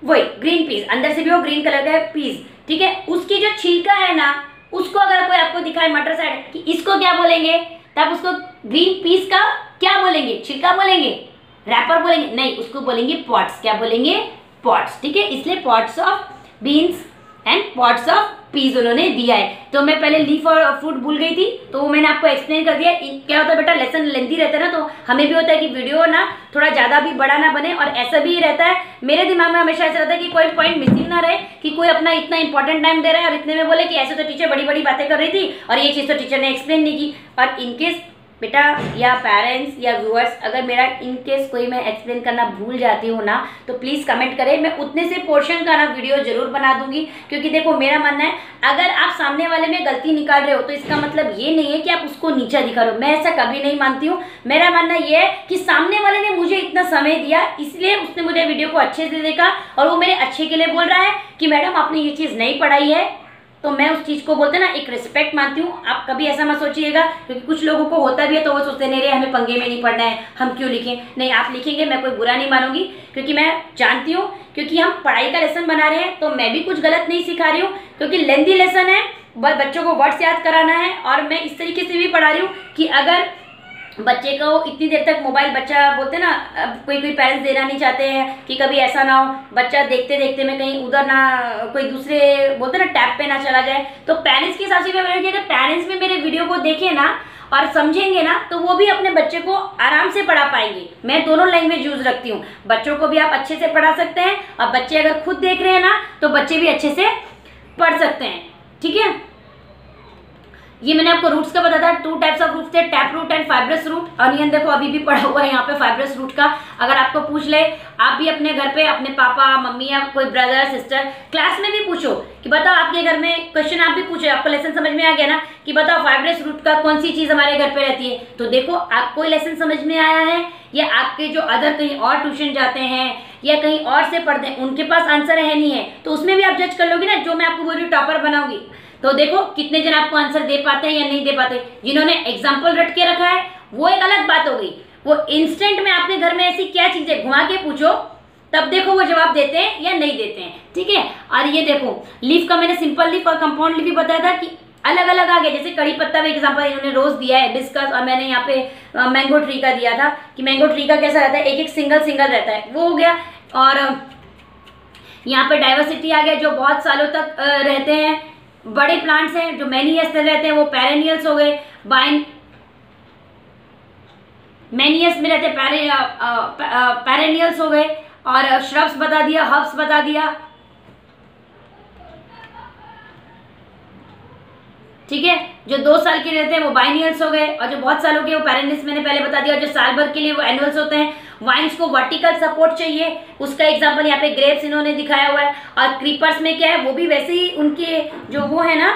वही ग्रीन पीस, अंदर से भी वो ग्रीन कलर का है पीस। ठीक है, उसकी जो छिलका है ना, उसको अगर कोई आपको दिखाए मटर साइड कि इसको क्या बोलेंगे, तब उसको ग्रीन पीस का क्या बोलेंगे, छिलका बोलेंगे, रैपर बोलेंगे, नहीं, उसको बोलेंगे पॉट्स। क्या बोलेंगे, पॉट्स। ठीक है, इसलिए pots of beans and pots of peace उन्होंने दिया है। तो मैं पहले लीफ और फ्रूट भूल गई थी, तो वो मैंने आपको एक्सप्लेन कर दिया। क्या होता है बेटा, लेसन लेंथी रहता है ना, तो हमें भी होता है कि वीडियो ना थोड़ा ज्यादा भी बड़ा ना बने, और ऐसा भी रहता है मेरे दिमाग में हमेशा ऐसा रहता है कि कोई पॉइंट मिसिंग ना रहे, कि कोई अपना इतना इंपॉर्टेंट टाइम दे रहा है और इतने में बोले कि ऐसे तो टीचर बड़ी बड़ी बातें कर रही थी और ये चीज तो टीचर ने एक्सप्लेन नहीं की। और इनकेस बेटा या पेरेंट्स या व्यूअर्स, अगर मेरा इनकेस कोई मैं एक्सप्लेन करना भूल जाती हूँ ना, तो प्लीज़ कमेंट करें, मैं उतने से पोर्शन का ना वीडियो जरूर बना दूंगी। क्योंकि देखो मेरा मानना है, अगर आप सामने वाले में गलती निकाल रहे हो तो इसका मतलब ये नहीं है कि आप उसको नीचा दिखा रहे हो, मैं ऐसा कभी नहीं मानती हूँ। मेरा मानना ये है कि सामने वाले ने मुझे इतना समय दिया, इसलिए उसने मुझे वीडियो को अच्छे से देखा और वो मेरे अच्छे के लिए बोल रहा है कि मैडम आपने ये चीज़ नहीं पढ़ाई है, तो मैं उस चीज को बोलते ना एक रिस्पेक्ट मानती हूँ। आप कभी ऐसा मत सोचिएगा, क्योंकि कुछ लोगों को होता भी है तो वो सोचते नहीं रे हमें पंगे में नहीं पड़ना है, हम क्यों लिखें। नहीं, आप लिखेंगे, मैं कोई बुरा नहीं मानूंगी, क्योंकि मैं जानती हूँ, क्योंकि हम पढ़ाई का लेसन बना रहे हैं, तो मैं भी कुछ गलत नहीं सिखा रही हूँ, क्योंकि लेंथी लेसन है, बच्चों को वर्ड्स याद कराना है। और मैं इस तरीके से भी पढ़ा रही हूँ कि अगर बच्चे को इतनी देर तक मोबाइल, बच्चा बोलते ना, कोई पेरेंट्स देना नहीं चाहते हैं कि कभी ऐसा ना हो बच्चा देखते देखते में कहीं उधर ना कोई दूसरे बोलते ना टैब पे ना चला जाए। तो पेरेंट्स के हिसाब से अगर पेरेंट्स में मेरे वीडियो को देखें ना और समझेंगे ना, तो वो भी अपने बच्चे को आराम से पढ़ा पाएंगे। मैं दोनों लैंग्वेज यूज रखती हूँ, बच्चों को भी आप अच्छे से पढ़ा सकते हैं और बच्चे अगर खुद देख रहे हैं ना तो बच्चे भी अच्छे से पढ़ सकते हैं। ठीक है, ये मैंने आपको रूट्स का बताया था, 2 टाइप्स ऑफ रूट्स थे, tap root and fibrous root. Onion देखो अभी भी पढ़ा हुआ है यहाँ पे फाइब्रस रूट का। अगर आपको पूछ ले, आप भी अपने घर पे अपने पापा मम्मी या कोई ब्रदर सिस्टर क्लास में भी पूछो कि बताओ आपके घर में, क्वेश्चन आप भी पूछो, आपको लेसन समझ में आ गया ना कि बताओ फाइब्रस रूट का कौन सी चीज हमारे घर पे रहती है, तो देखो आपको लेसन समझ में आया है, या आपके जो अदर कहीं और ट्यूशन जाते हैं या कहीं और से पढ़ते हैं उनके पास आंसर है नहीं है, तो उसमें भी आप जज कर लोगे ना। जो मैं आपको बोल रही हूँ टॉपर बनाऊंगी, तो देखो कितने जन आपको आंसर दे पाते हैं या नहीं दे पाते। जिन्होंने एग्जाम्पल रट के रखा है वो एक अलग बात हो गई, वो इंस्टेंट में आपके घर में ऐसी क्या चीजें घुमा के पूछो, तब देखो वो जवाब देते हैं या नहीं देते हैं। ठीक है, और ये देखो लीफ का मैंने सिंपल लीफ और कंपाउंड लीफ भी बताया था कि अलग अलग आ गया। जैसे कड़ी पत्ता में एग्जाम्पल इन्होंने रोज दिया है, डिस्कस, और मैंने यहाँ पे मैंगो ट्री का दिया था कि मैंगो ट्री का कैसा रहता है, एक एक सिंगल सिंगल रहता है, वो हो गया। और यहाँ पे डाइवर्सिटी आ गया, जो बहुत सालों तक रहते हैं, बड़े प्लांट्स हैं जो मैनी ईयर्स तक रहते हैं वो पेरेनियल्स हो गए, मैनियस में रहते पेरेनियल्स हो गए। और श्रब्स बता दिया, हर्ब्स बता दिया। ठीक है, जो 2 साल के रहते हैं वो बाइनियल्स हो गए, और जो बहुत सालों के वो पेरेनियल्स मैंने पहले बता दिया, और जो साल भर के लिए वो एनुअल्स होते हैं। वाइन्स को वर्टिकल सपोर्ट चाहिए, उसका एग्जांपल यहाँ पे ग्रेप्स इन्होंने दिखाया हुआ है। और क्रीपर्स में क्या है, वो भी वैसे ही उनके जो वो है ना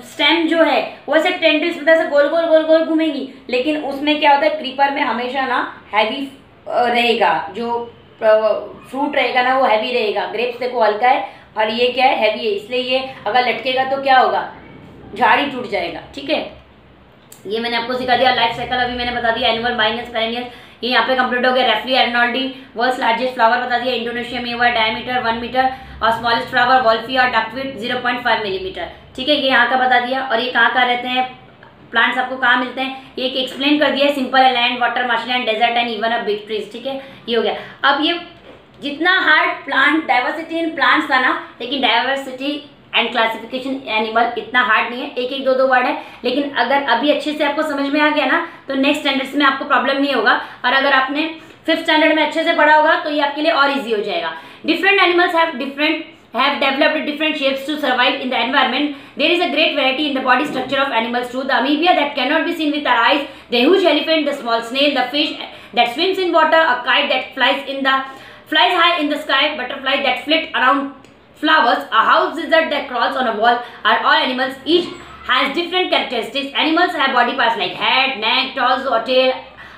स्टेम जो है वो ऐसे टेंडल्स से गोल गोल गोल गोल घूमेंगी, लेकिन उसमें क्या होता है क्रीपर में हमेशा ना हैवी रहेगा, जो फ्रूट रहेगा ना वो हैवी रहेगा। ग्रेप्स देखो हल्का है और ये क्या है, हैवी है, इसलिए ये अगर लटकेगा तो क्या होगा, झाड़ी टूट जाएगा। ठीक है, ये मैंने आपको सिखा दिया। लाइफ साइकिल अभी मैंने बता दिया, एनुअल, बाइनियस, पेरेनियस, ये यहाँ पे कंप्लीट हो गया। रेफ्ली एर्नोल्डी, वर्ल्ड्स लार्जेस्ट फ्लावर बता दिया, इंडोनेशिया में हुआ, डायमीटर 1 मीटर, और स्मॉलेस्ट फ्लावर वॉल्फिया डकविट 0.5 मिलीमीटर। ठीक है, ये यहाँ का बता दिया। और ये कहाँ रहते हैं प्लांट्स, आपको कहाँ मिलते हैं, ये एक्सप्लेन कर दिया है, सिंपल है, land, water, marshland, desert and even a big trees. ठीक है, ये हो गया। अब ये जितना hard plant diversity in plants था ना, लेकिन डाइवर्सिटी एंड क्लासिफिकेशन एनिमल इतना हार्ड नहीं है, एक एक 2 वर्ड है, लेकिन अगर अभी अच्छे से आपको समझ में आ गया ना तो नेक्स्ट स्टैंडर्ड्स में आपको प्रॉब्लम नहीं होगा। और अगर आपने 5th स्टैंडर्ड में अच्छे से पढ़ा होगा तो ये आपके लिए और इजी हो जाएगा। Different animals have different have developed different shapes to survive in the environment. There is a great variety in the body structure of animals too. The amoeba that cannot be seen with our eyes, the huge elephant, the small snail, the fish that swims in water, a kite that flies high in the sky, butterfly that flit around flowers, a house lizard that crawls on a wall are all animals. Each has different characteristics. Animals have body parts like head, neck, torso or tail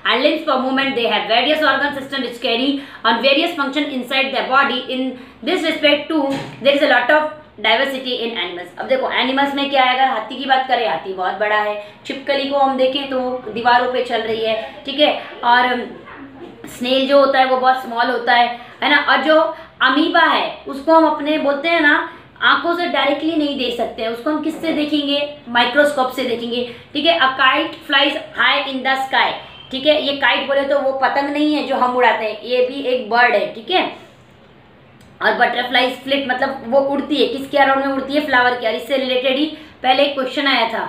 and limbs for movement. They have various organ systems which carry on various functions inside their body. In this respect too, there is a lot of diversity in animals. अब देखो एनिमल्स में क्या है, अगर हाथी की बात करें, हाथी बहुत बड़ा है. छिपकली को हम देखें तो दीवारों पे चल रही है, ठीक है. और स्नेल जो होता है वो बहुत स्मॉल होता है ना. और जो अमीबा है उसको हम अपने बोलते हैं ना, आंखों से डायरेक्टली नहीं देख सकते हैं, उसको हम किससे देखेंगे, माइक्रोस्कोप से देखेंगे, ठीक है. A kite flies high in the sky, ठीक है. ये काइट बोले तो वो पतंग नहीं है जो हम उड़ाते हैं, ये भी एक बर्ड है, ठीक है. और बटरफ्लाइज फ्लिट मतलब वो उड़ती है, किसके अराउंड में उड़ती है, फ्लावर के. और इससे रिलेटेड ही पहले एक क्वेश्चन आया था,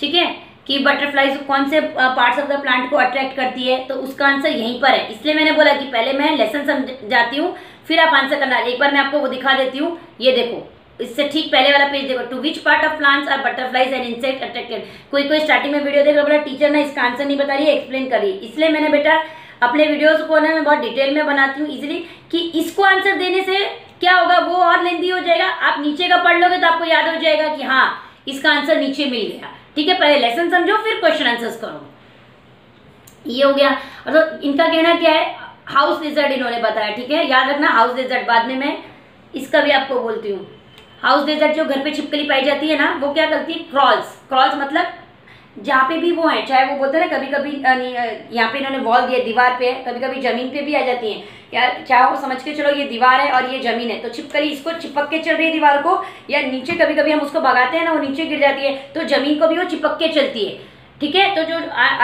ठीक है, कि बटरफ्लाइज कौन से पार्ट्स ऑफ द प्लांट को अट्रैक्ट करती है, तो उसका आंसर यहीं पर है. इसलिए मैंने बोला कि पहले मैं लेसन समझाती हूँ फिर आप आंसर करना. एक बार मैं आपको वो दिखा देती हूँ, ये देखो, इससे ठीक पहले वाला पेज देखो. To which part of plants are butterflies and insect attracted. कोई स्टार्टिंग में वीडियो देख रहा बोला टीचर ने इसका आंसर नहीं बता रही है, एक्सप्लेन कर रही है. इसलिए मैंने बेटा अपने वीडियोस को ना मैं बहुत डिटेल में बनाती हूँ इजीली, कि इसको आंसर देने से क्या होगा, वो और लेंदी हो जाएगा. आप नीचे का पढ़ लोगे तो आपको याद हो जाएगा कि हाँ इसका आंसर नीचे मिल गया, ठीक है. पहले लेसन समझो फिर क्वेश्चन आंसर्स करो, ये हो गया. और तो इनका कहना क्या है, हाउस लिजर्ड इन्होंने बताया, ठीक है. याद रखना हाउस लिजर्ड, बाद में मैं इसका भी आपको बोलती हूँ. हाउस लिजर्ड जो घर पे छिपकली पाई जाती है ना, वो क्या करती है, क्रॉल्स मतलब जहाँ पे भी वो है, चाहे वो बोलते हैं ना, कभी कभी यहाँ पे इन्होंने वॉल दिया, दीवार पे, कभी कभी जमीन पे भी आ जाती हैं. या चाहे वो समझ के चलो ये दीवार है और ये जमीन है, तो छिपकली इसको चिपक के चल रही है दीवार को, या नीचे कभी कभी हम उसको भगाते हैं ना, वो नीचे गिर जाती है, तो जमीन को भी वो चिपक के चलती है, ठीक है. तो जो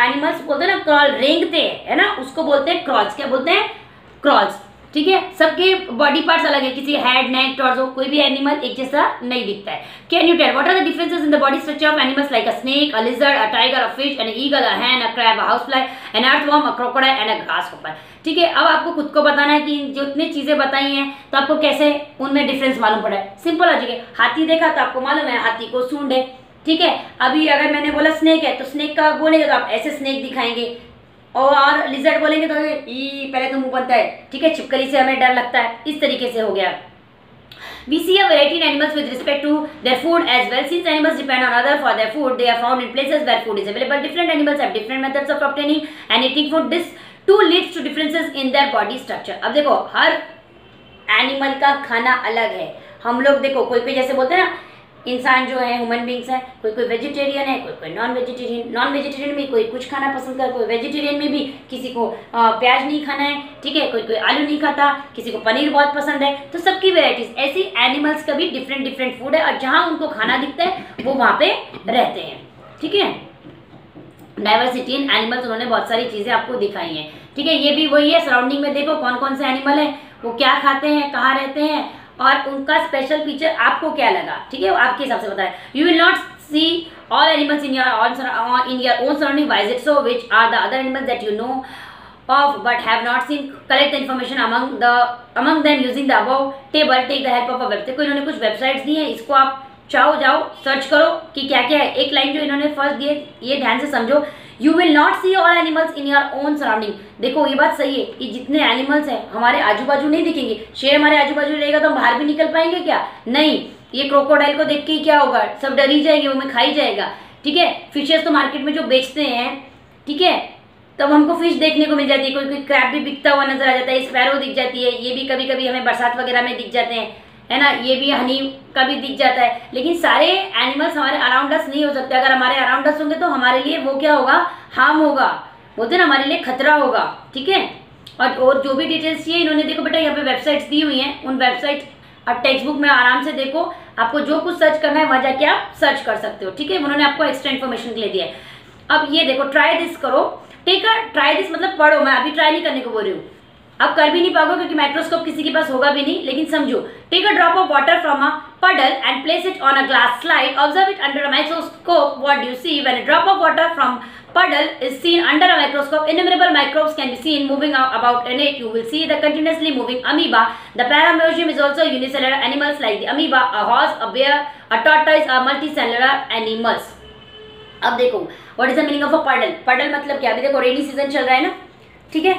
एनिमल्स बोलते हैं ना क्रॉल, रेंगते हैं ना, उसको बोलते हैं क्रॉल्स. क्या बोलते हैं, क्रॉल्स, ठीक है. सबके बॉडी पार्ट्स अलग है, किसी हेड, नेक, टॉर्सो, कोई भी एनिमल एक जैसा नहीं दिखता है. Can you tell what are the differences in the body structure of animals like a snake, a lizard, a tiger, a fish, an eagle, a hen, a crab, a house fly, an earthworm, a crocodile and a grasshopper, ठीक है. अब आपको खुद को बताना है कि जो इतनी चीजें बताई हैं तो आपको कैसे उनमें डिफरेंस मालूम पड़ा है. सिंपल लॉजिक है. हाथी देखा तो आपको मालूम है हाथी को सूंड है, ठीक है. अभी अगर मैंने बोला स्नेक है, तो स्नेक का बोलेंगे तो आप ऐसे स्नेक दिखाएंगे, और लिजर्ड बोलेंगे तो पहले तो मुंह बनता है, ठीक है. छिपकली से हमें डर लगता है, इस तरीके से हो गया. We see a variety in animals with respect to their food as well. Since animals depend on others for their food, they are found in places where food is available. Different animals have different methods of obtaining and eating food. This too leads to differences in their body structure. अब देखो हर एनिमल का खाना अलग है. हम लोग देखो कोई जैसे बोलते हैं ना, इंसान जो है ह्यूमन बींग्स है, कोई वेजिटेरियन है, कोई नॉन वेजिटेरियन में कोई कुछ खाना पसंद कर, कोई वेजिटेरियन में भी किसी को प्याज नहीं खाना है, ठीक है. कोई आलू नहीं खाता, किसी को पनीर बहुत पसंद है. तो सबकी वेराइटीज ऐसी एनिमल्स का भी डिफरेंट फूड है, और जहाँ उनको खाना दिखता है वो वहाँ पे रहते हैं, ठीक है. डाइवर्सिटी इन एनिमल्स, उन्होंने बहुत सारी चीजें आपको दिखाई हैं, ठीक है. ये भी वही है, सराउंडिंग में देखो कौन कौन से एनिमल है, वो क्या खाते हैं, कहाँ रहते हैं, और उनका स्पेशल फीचर आपको क्या लगा, ठीक है, आपके हिसाब से बताएं. You will not see all animals in your own surrounding. Why is it so? Which are the other animals that you know of but have not seen? Collect the information among them using the above table. Take the help of a website. को इन्होंने कुछ वेबसाइट्स दी हैं, इसको आप जाओ सर्च करो कि क्या क्या है. एक लाइन जो इन्होंने फर्स्ट दी है ये ध्यान से समझो. You will not see all animals in your own surrounding. देखो ये बात सही है कि जितने एनिमल्स हैं हमारे आजू बाजू नहीं दिखेंगे. शेर हमारे आजू बाजू रहेगा तो हम बाहर भी निकल पाएंगे क्या? नहीं. ये क्रोकोडाइल को देख के ही क्या होगा, सब डर ही जाएंगे, वो हमें खा ही जाएगा, ठीक है. फिशेस तो मार्केट में जो बेचते हैं, ठीक है, तब हमको फिश देखने को मिल जाती है. कोई क्रैब भी बिकता हुआ नजर आ जाता है, स्पैरो दिख जाती है, ये भी कभी कभी हमें बरसात वगैरह में दिख जाते हैं, है ना. ये भी हनी का भी दिख जाता है. लेकिन सारे एनिमल्स हमारे अराउंड अस नहीं हो सकते. अगर हमारे अराउंड अस होंगे तो हमारे लिए वो क्या होगा, हार्म होगा, बोलते ना हमारे लिए खतरा होगा, ठीक है. और जो भी डिटेल्स चाहिए इन्होंने देखो बेटा यहाँ पे वेबसाइट्स दी हुई हैं. उन वेबसाइट आप टेक्स्ट बुक में आराम से देखो, आपको जो कुछ सर्च करना है वहां जाके आप सर्च कर सकते हो, ठीक है. उन्होंने आपको एक्स्ट्रा इन्फॉर्मेशन के लिए दिया है. अब ये देखो ट्राई दिस करो. टेक अ ट्राई दिस मतलब पढ़ो, मैं अभी ट्राई नहीं करने को बोल रही हूँ. अब कर भी नहीं पाओगे क्योंकि माइक्रोस्कोप किसी के पास होगा भी नहीं, लेकिन समझो। Take a drop of water from a puddle and place it on a glass slide. Observe it under a microscope. What do you see? When a drop of water from puddle is seen under a microscope, innumerable microbes can be seen moving about in it. You will see the continuously moving amoeba. The paramecium is also unicellular animals like the amoeba, a horse, a bear, a tortoise are multicellular animals. अब देखो, what is the meaning of a puddle? puddle मतलब क्या? अभी देखो रेनी सीजन चल रहा है ना, ठीक है।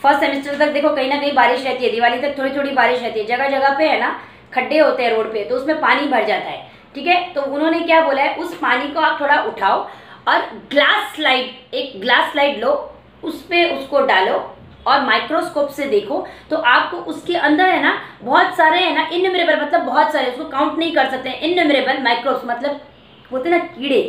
फर्स्ट सेमेस्टर तक देखो कहीं ना कहीं बारिश रहती है, दिवाली तक थोड़ी थोड़ी बारिश रहती है, जगह जगह पे है ना खड्डे होते हैं रोड पे, तो उसमें पानी भर जाता है, ठीक है। तो उन्होंने क्या बोला है, उस पानी को आप थोड़ा उठाओ और ग्लास स्लाइड, एक ग्लास स्लाइड लो, उस पे उसको डालो और माइक्रोस्कोप से देखो, तो आपको उसके अंदर है ना बहुत सारे है ना इनन्यूमरेबल, मतलब बहुत सारे, उसको काउंट नहीं कर सकते, इनन्यूमरेबल माइक्रोब्स मतलब होते ना कीड़े,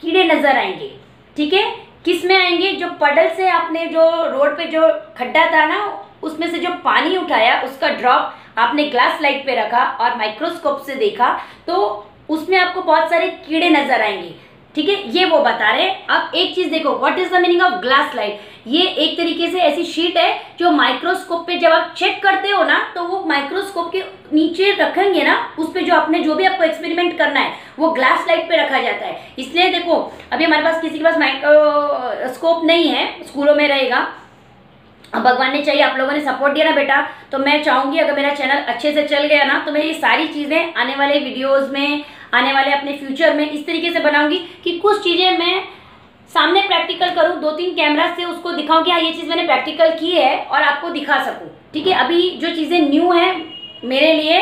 कीड़े नजर आएंगे, ठीक है। किस में आएंगे? जो पडल से आपने जो रोड पे जो खड्डा था ना, उसमें से जो पानी उठाया, उसका ड्रॉप आपने ग्लास स्लाइड पे रखा और माइक्रोस्कोप से देखा, तो उसमें आपको बहुत सारे कीड़े नजर आएंगे, ठीक है। ये वो बता रहे हैं। अब एक चीज देखो, what is the meaning of glass slide? ये एक तरीके से ऐसी शीट है जो माइक्रोस्कोप पे जब आप चेक करते हो ना, तो वो माइक्रोस्कोप के नीचे रखेंगे ना, उस पे जो आपने जो भी आपको एक्सपेरिमेंट करना है वो ग्लास स्लाइड पे रखा जाता है। इसलिए देखो, अभी हमारे पास किसी के पास माइक्रोस्कोप नहीं है, स्कूलों में रहेगा, अब भगवान ने चाहिए, आप लोगों ने सपोर्ट दिया ना बेटा, तो मैं चाहूंगी अगर मेरा चैनल अच्छे से चल गया ना, तो मैं ये सारी चीजें आने वाले वीडियोस में, आने वाले अपने फ्यूचर में इस तरीके से बनाऊंगी कि कुछ चीजें मैं सामने प्रैक्टिकल करूं, 2-3 कैमरा से उसको दिखाऊं कि हाँ ये चीज मैंने प्रैक्टिकल की है और आपको दिखा सकूं, ठीक है। अभी जो चीजें न्यू है मेरे लिए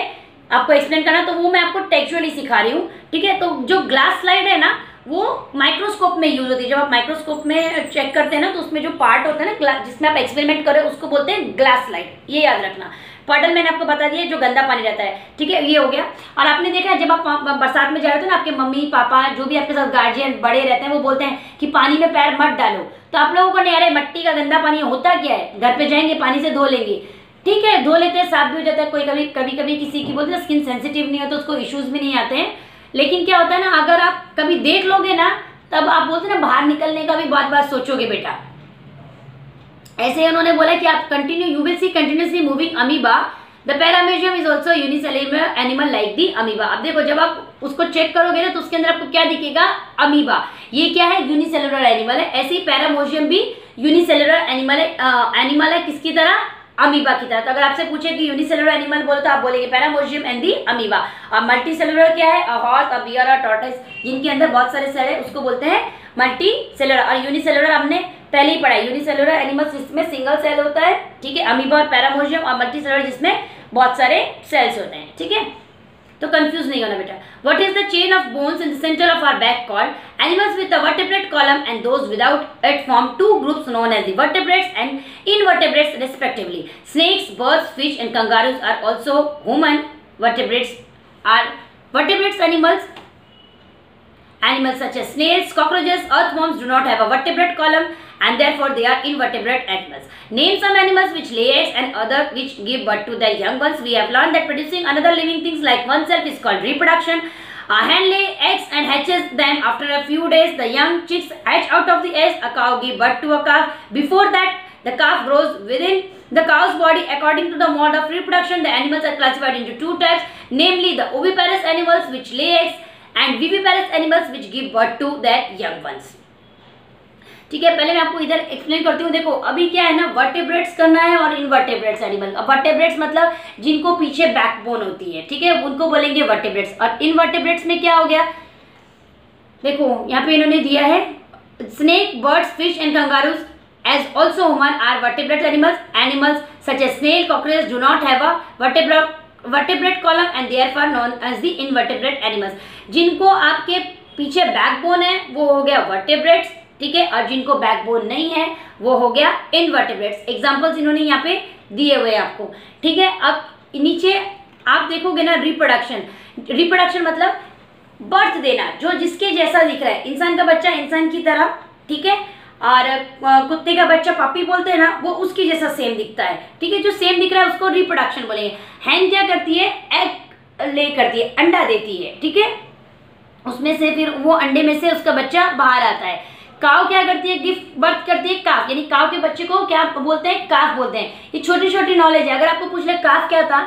आपको एक्सप्लेन करना, तो वो मैं आपको टेक्चुअली सिखा रही हूँ, ठीक है। तो जो ग्लास स्लाइड है ना, वो माइक्रोस्कोप में यूज होती है। जब आप माइक्रोस्कोप में चेक करते हैं ना, तो उसमें जो पार्ट होता है ना जिसमें आप एक्सपेरिमेंट करें, उसको बोलते हैं ग्लास स्लाइड, ये याद रखना। पडल मैंने आपको बता दिया, जो गंदा पानी रहता है, ठीक है, ये हो गया। और आपने देखा है जब आप बरसात में जा रहे हो ना, आपके मम्मी पापा जो भी आपके साथ गार्जियन बड़े रहते हैं, वो बोलते हैं कि पानी में पैर मत डालो, तो आप लोगों को नहीं, अरे मट्टी का गंदा पानी होता क्या है, घर पे जाएंगे पानी से धो लेंगे, ठीक है, धो लेते हैं, साफ भी हो जाता है। कोई कभी कभी किसी की बोलते हैं स्किन सेंसिटिव नहीं है तो उसको इश्यूज भी नहीं आते हैं, लेकिन क्या होता है ना, अगर आप कभी देख लोगे ना, तब आप बोलते हैं ना बाहर निकलने का भी बहुत बार सोचोगे बेटा। ऐसे ही उन्होंने बोला कि आप you will see continuously moving amoeba. The paramecium is also unicellular animal like the amoeba. अब देखो, जब आप उसको चेक करोगे ना, तो उसके अंदर आपको क्या दिखेगा? अमीबा। ये क्या है? यूनिसेल्युलर एनिमल है। ऐसे ही पैरामोशियम भी यूनिसेल्युलर एनिमल है, किसकी तरह? अमीबा की तरह। तो अगर आपसे पूछे कि यूनिसेल्युलर एनिमल बोलो, तो आप बोलेंगे पैरामोशियम एंड दी अमीबा। और मल्टीसेल्युलर क्या है? A horse, a bear, a tortoise, जिनके अंदर बहुत सारे सेल है, उसको बोलते हैं मल्टीसेल्युलर। और यूनिसेल्युलर हमने पहले ही पढ़ा है, यूनिसेल्युलर एनिमल्स जिसमें सिंगल सेल होता है, ठीक है, अमीबा और पैरामोशियम, और मल्टीसेल्युलर जिसमें बहुत सारे सेल्स होते हैं, ठीक है। तो कंफ्यूज नहीं होना बेटा। What is the chain of bones in the centre of our back called? Animals with the vertebrate column and those without it form two groups known as the vertebrates and invertebrates respectively. Snakes, birds, fish and kangaroos are also human vertebrates. Are vertebrates animals such as snails, cockroaches, earthworms do not have a vertebrate column and therefore they are invertebrate animals. Name some animals which lay eggs and other which give birth to their young ones. We have learned that producing another living things like oneself is called reproduction. A hen lays eggs and hatches them. After a few days, the young chicks hatch out of the eggs. A cow gives birth to a calf. Before that, the calf grows within the cow's body. According to the mode of reproduction, the animals are classified into two types, namely the oviparous animals which lay eggs and viviparous animals which give birth to their young ones. ठीक है, पहले मैं आपको इधर एक्सप्लेन करती हूँ। देखो, अभी क्या है ना, वर्टेब्रेट्स करना है और इनवर्टेब्रेट्स एनिमल। अब वर्टेब्रेट्स मतलब जिनको पीछे बैकबोन होती है, ठीक है, उनको बोलेंगे वर्टेब्रेट्स। और इनवर्टेब्रेट्स में क्या हो गया? देखो यहाँ पे इन्होंने दिया है, snake, birds, fish and kangaroos as also human are vertebrate animals. Animals such as snail, cockroaches do not have a vertebrate column and therefore known as the invertebrate animals. जिनको आपके पीछे बैकबोन है वो हो गया वर्टेब्रेट्स, ठीक है, और जिनको बैकबोन नहीं है वो हो गया इनवर्टेब्रेट्स। एग्जांपल्स इन्होंने यहाँ पे दिए हुए आपको, ठीक है। अब नीचे आप देखोगे ना, रिप्रोडक्शन मतलब बर्थ देना, जो जिसके जैसा दिख रहा है। इंसान का बच्चा इंसान की तरह, ठीक है, और कुत्ते का बच्चा पापी बोलते हैं ना, वो उसकी जैसा सेम दिखता है, ठीक है। जो सेम दिख रहा है उसको रिप्रोडक्शन बोलेंगे। हैन क्या करती है? एग ले करती है, अंडा देती है, ठीक है, उसमें से फिर वो अंडे में से उसका बच्चा बाहर आता है। काव क्या करती है, गिव बर्थ करती है काफ, यानी काव के बच्चे को क्या बोलते हैं, काफ बोलते हैं। ये छोटी छोटी नॉलेज है। अगर आपको पूछ ले काफ क्या था,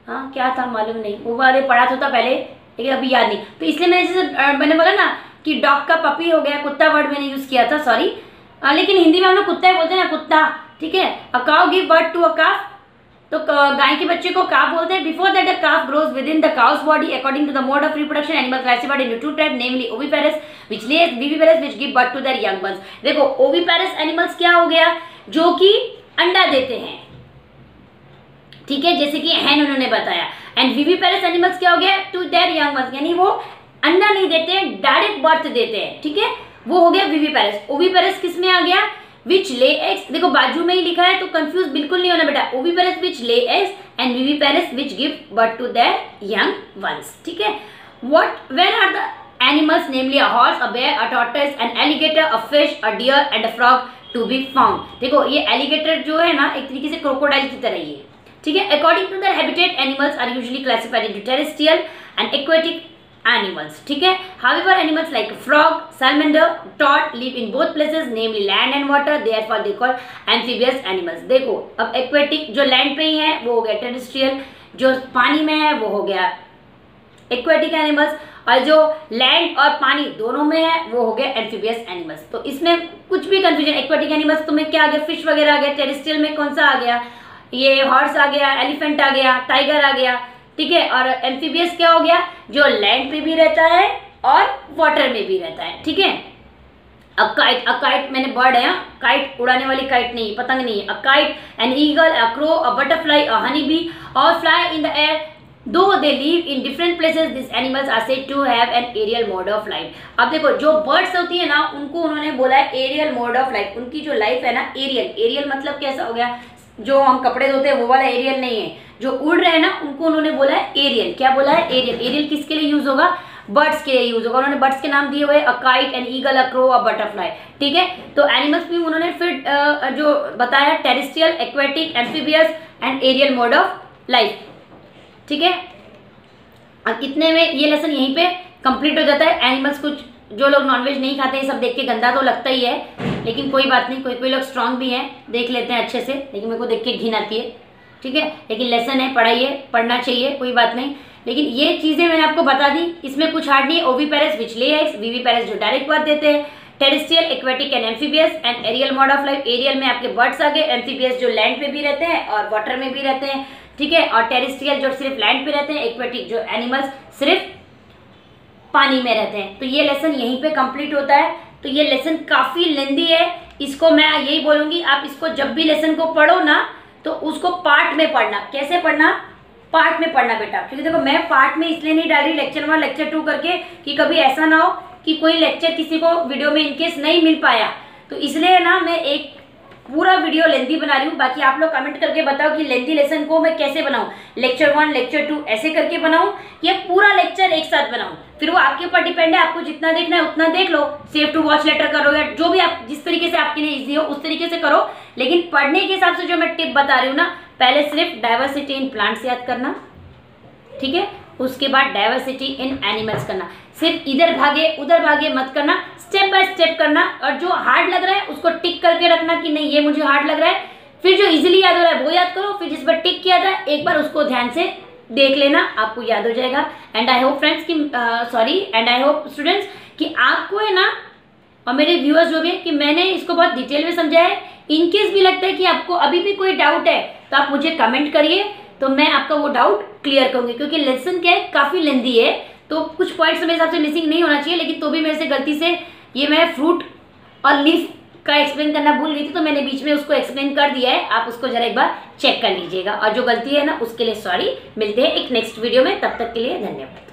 हाँ क्या था मालूम नहीं, वो बारे पढ़ा तो था पहले लेकिन अभी याद नहीं, तो इसलिए मैंने बोला ना कि डॉग का पपी हो गया, कुत्ता वर्ड मैंने यूज किया था, सॉरी, लेकिन हिंदी में हम लोग कुत्ता ही बोलते हैं ना, कुत्ता, ठीक है। A cow give birth to a calf, तो गाय के बच्चे को काफ बोलते हैं। Before that the calf grows within the cow's body according to the mode of reproduction, animal classified into two type, namely oviparous which lays, viviparous which give birth to their young ones. देखो ओविपेरस एनिमल्स क्या हो गया, जो कि अंडा देते हैं, ठीक है, जैसे कि हैन उन्होंने बताया। एंड विविपेरस एनिमल्स क्या हो गया, टू देयर यंग वंस, यानी वो अंडा नहीं देते हैं, डायरेक्ट बर्थ देते हैं, ठीक है, वो हो गया विविपेरस। ओविपेरस किस में आ गया, विच ले एग्स, देखो बाजू में ही लिखा है तो कंफ्यूज बिल्कुल नहीं होना बेटा, oviparous which lay eggs and viviparous which give birth to their young ones, ठीक है। What where are the animals, namely a horse, a bear, a tortoise, an alligator, a fish, a deer and a frog to be found. देखो ये एलिगेटर जो है ना, एक तरीके से क्रोकोडाइल की तरह ही है, ठीक है। According to their habitat, animals are usually classified into terrestrial and aquatic animals, ठीक है। However, animals like frog, salamander, toad live in both places, namely land and water. Therefore, they call amphibious animals. देखो अब aquatic जो land पे ही है वो हो गया terrestrial, जो पानी में है वो हो गया aquatic animals, और जो land और पानी दोनों में है वो हो गया amphibious animals। तो इसमें कुछ भी confusion, aquatic animals तो में क्या आ गया, fish वगैरह आ गया, terrestrial में कौन सा आ गया, ये horse आ गया, elephant आ गया, tiger आ गया, ठीक है। और एम्फीबियस क्या हो गया, जो लैंड पे भी रहता है और वाटर में भी रहता है, ठीक है। अकाइट मैंने बर्ड है, काइट उड़ाने वाली काइट नहीं, पतंग नहीं है। A kite, an eagle, a crow, a butterfly, a honey bee, और fly in the air, though they live in different places, this animals are said to have an aerial mode of life. अब देखो जो बर्ड्स होती है ना, उनको उन्होंने बोला है एरियल मोड ऑफ लाइफ, उनकी जो लाइफ है ना एरियल मतलब कैसा हो गया, जो हम कपड़े धोते हैं वो वाला एरियल नहीं है, जो उड़ रहे हैं ना उनको उन्होंने बोला है एरियल। क्या बोला है, एरियल। एरियल किसके लिए यूज होगा, बर्ड्स के लिए यूज होगा। उन्होंने बर्ड्स के नाम दिए हुए a kite, an eagle, a crow, a butterfly, ठीक है। तो एनिमल्स भी उन्होंने फिर जो बताया terrestrial, aquatic, amphibious and aerial mode of life, ठीक है। अब इतने में ये लेसन यहीं पे कंप्लीट हो जाता है। एनिमल्स कुछ जो लोग नॉनवेज नहीं खाते हैं, सब देख के गंदा तो लगता ही है, लेकिन कोई बात नहीं, कोई लोग स्ट्रांग भी हैं, देख लेते हैं अच्छे से, लेकिन मेरे को देख के घिन आती है, ठीक है। लेकिन लेसन है, पढ़ाइए, पढ़ना चाहिए, कोई बात नहीं। लेकिन ये चीजें मैंने आपको बता दी, इसमें कुछ हार्ड नहीं है। Oviparous which lay eggs, viviparous जो डायरेक्ट बर्थ देते हैं, terrestrial, aquatic and amphibious and aerial mode of life. Aerial में आपके बर्ड्स आ गए, एम्फीबियस जो लैंड पे भी रहते हैं और वाटर में भी रहते हैं, ठीक है, और टेरेस्ट्रियल जो सिर्फ लैंड पे रहते हैं, एक्वेटिक जो एनिमल्स सिर्फ पानी में रहते हैं। तो ये लेसन यहीं पे कंप्लीट होता है। तो ये लेसन काफी लेंदी है, इसको मैं यही बोलूंगी, आप इसको जब भी लेसन को पढ़ो ना तो उसको पार्ट में पढ़ना। कैसे पढ़ना, पार्ट में पढ़ना बेटा, क्योंकि देखो मैं पार्ट में इसलिए नहीं डाल रही लेक्चर 1 लेक्चर 2 करके कि कभी ऐसा ना हो कि कोई लेक्चर किसी को वीडियो में इनकेस नहीं मिल पाया, तो इसलिए ना मैं एक पूरा वीडियो लेंदी बना रही हूँ। बाकी आप लोग कमेंट करके बताओ कि लेंदी लेसन को मैं कैसे बनाऊं, लेक्चर 1 लेक्चर 2 ऐसे करके बनाऊं या पूरा लेक्चर एक साथ बनाऊं, फिर वो आपके ऊपर डिपेंड है। आपको जितना देखना है उतना देख लो, सेव टू वॉच लेटर करो या जो भी आप जिस तरीके से आपके लिए इजी हो उस तरीके से करो। लेकिन पढ़ने के हिसाब से जो मैं टिप बता रही हूँ ना, पहले सिर्फ डाइवर्सिटी इन प्लांट्स याद करना, ठीक है, उसके बाद डाइवर्सिटी इन एनिमल्स करना, सिर्फ इधर भागे उधर भागे मत करना, स्टेप बाय स्टेप करना। और जो हार्ड लग रहा है उसको टिक करके रखना कि नहीं ये मुझे हार्ड लग रहा है, फिर जो इजीली याद हो रहा है वो याद करो, फिर जिस पर टिक किया था एक बार उसको ध्यान से देख लेना, आपको याद हो जाएगा। एंड आई होप फ्रेंड्स कि एंड आई होप स्टूडेंट्स कि आपको है ना, और मेरे व्यूअर्स जो भी है, कि मैंने इसको बहुत डिटेल में समझा है। इनकेस भी लगता है कि आपको अभी भी कोई डाउट है तो आप मुझे कमेंट करिए, तो मैं आपका वो डाउट क्लियर करूंगी। क्योंकि लेसन क्या है, काफी लेंदी है, तो कुछ पॉइंट्स मेरे हिसाब से मिसिंग नहीं होना चाहिए, लेकिन तो भी मेरे से गलती से ये मैं फ्रूट और लीफ का एक्सप्लेन करना भूल गई थी, तो मैंने बीच में उसको एक्सप्लेन कर दिया है। आप उसको जरा एक बार चेक कर लीजिएगा, और जो गलती है ना उसके लिए सॉरी। मिलते हैं एक नेक्स्ट वीडियो में, तब तक के लिए धन्यवाद।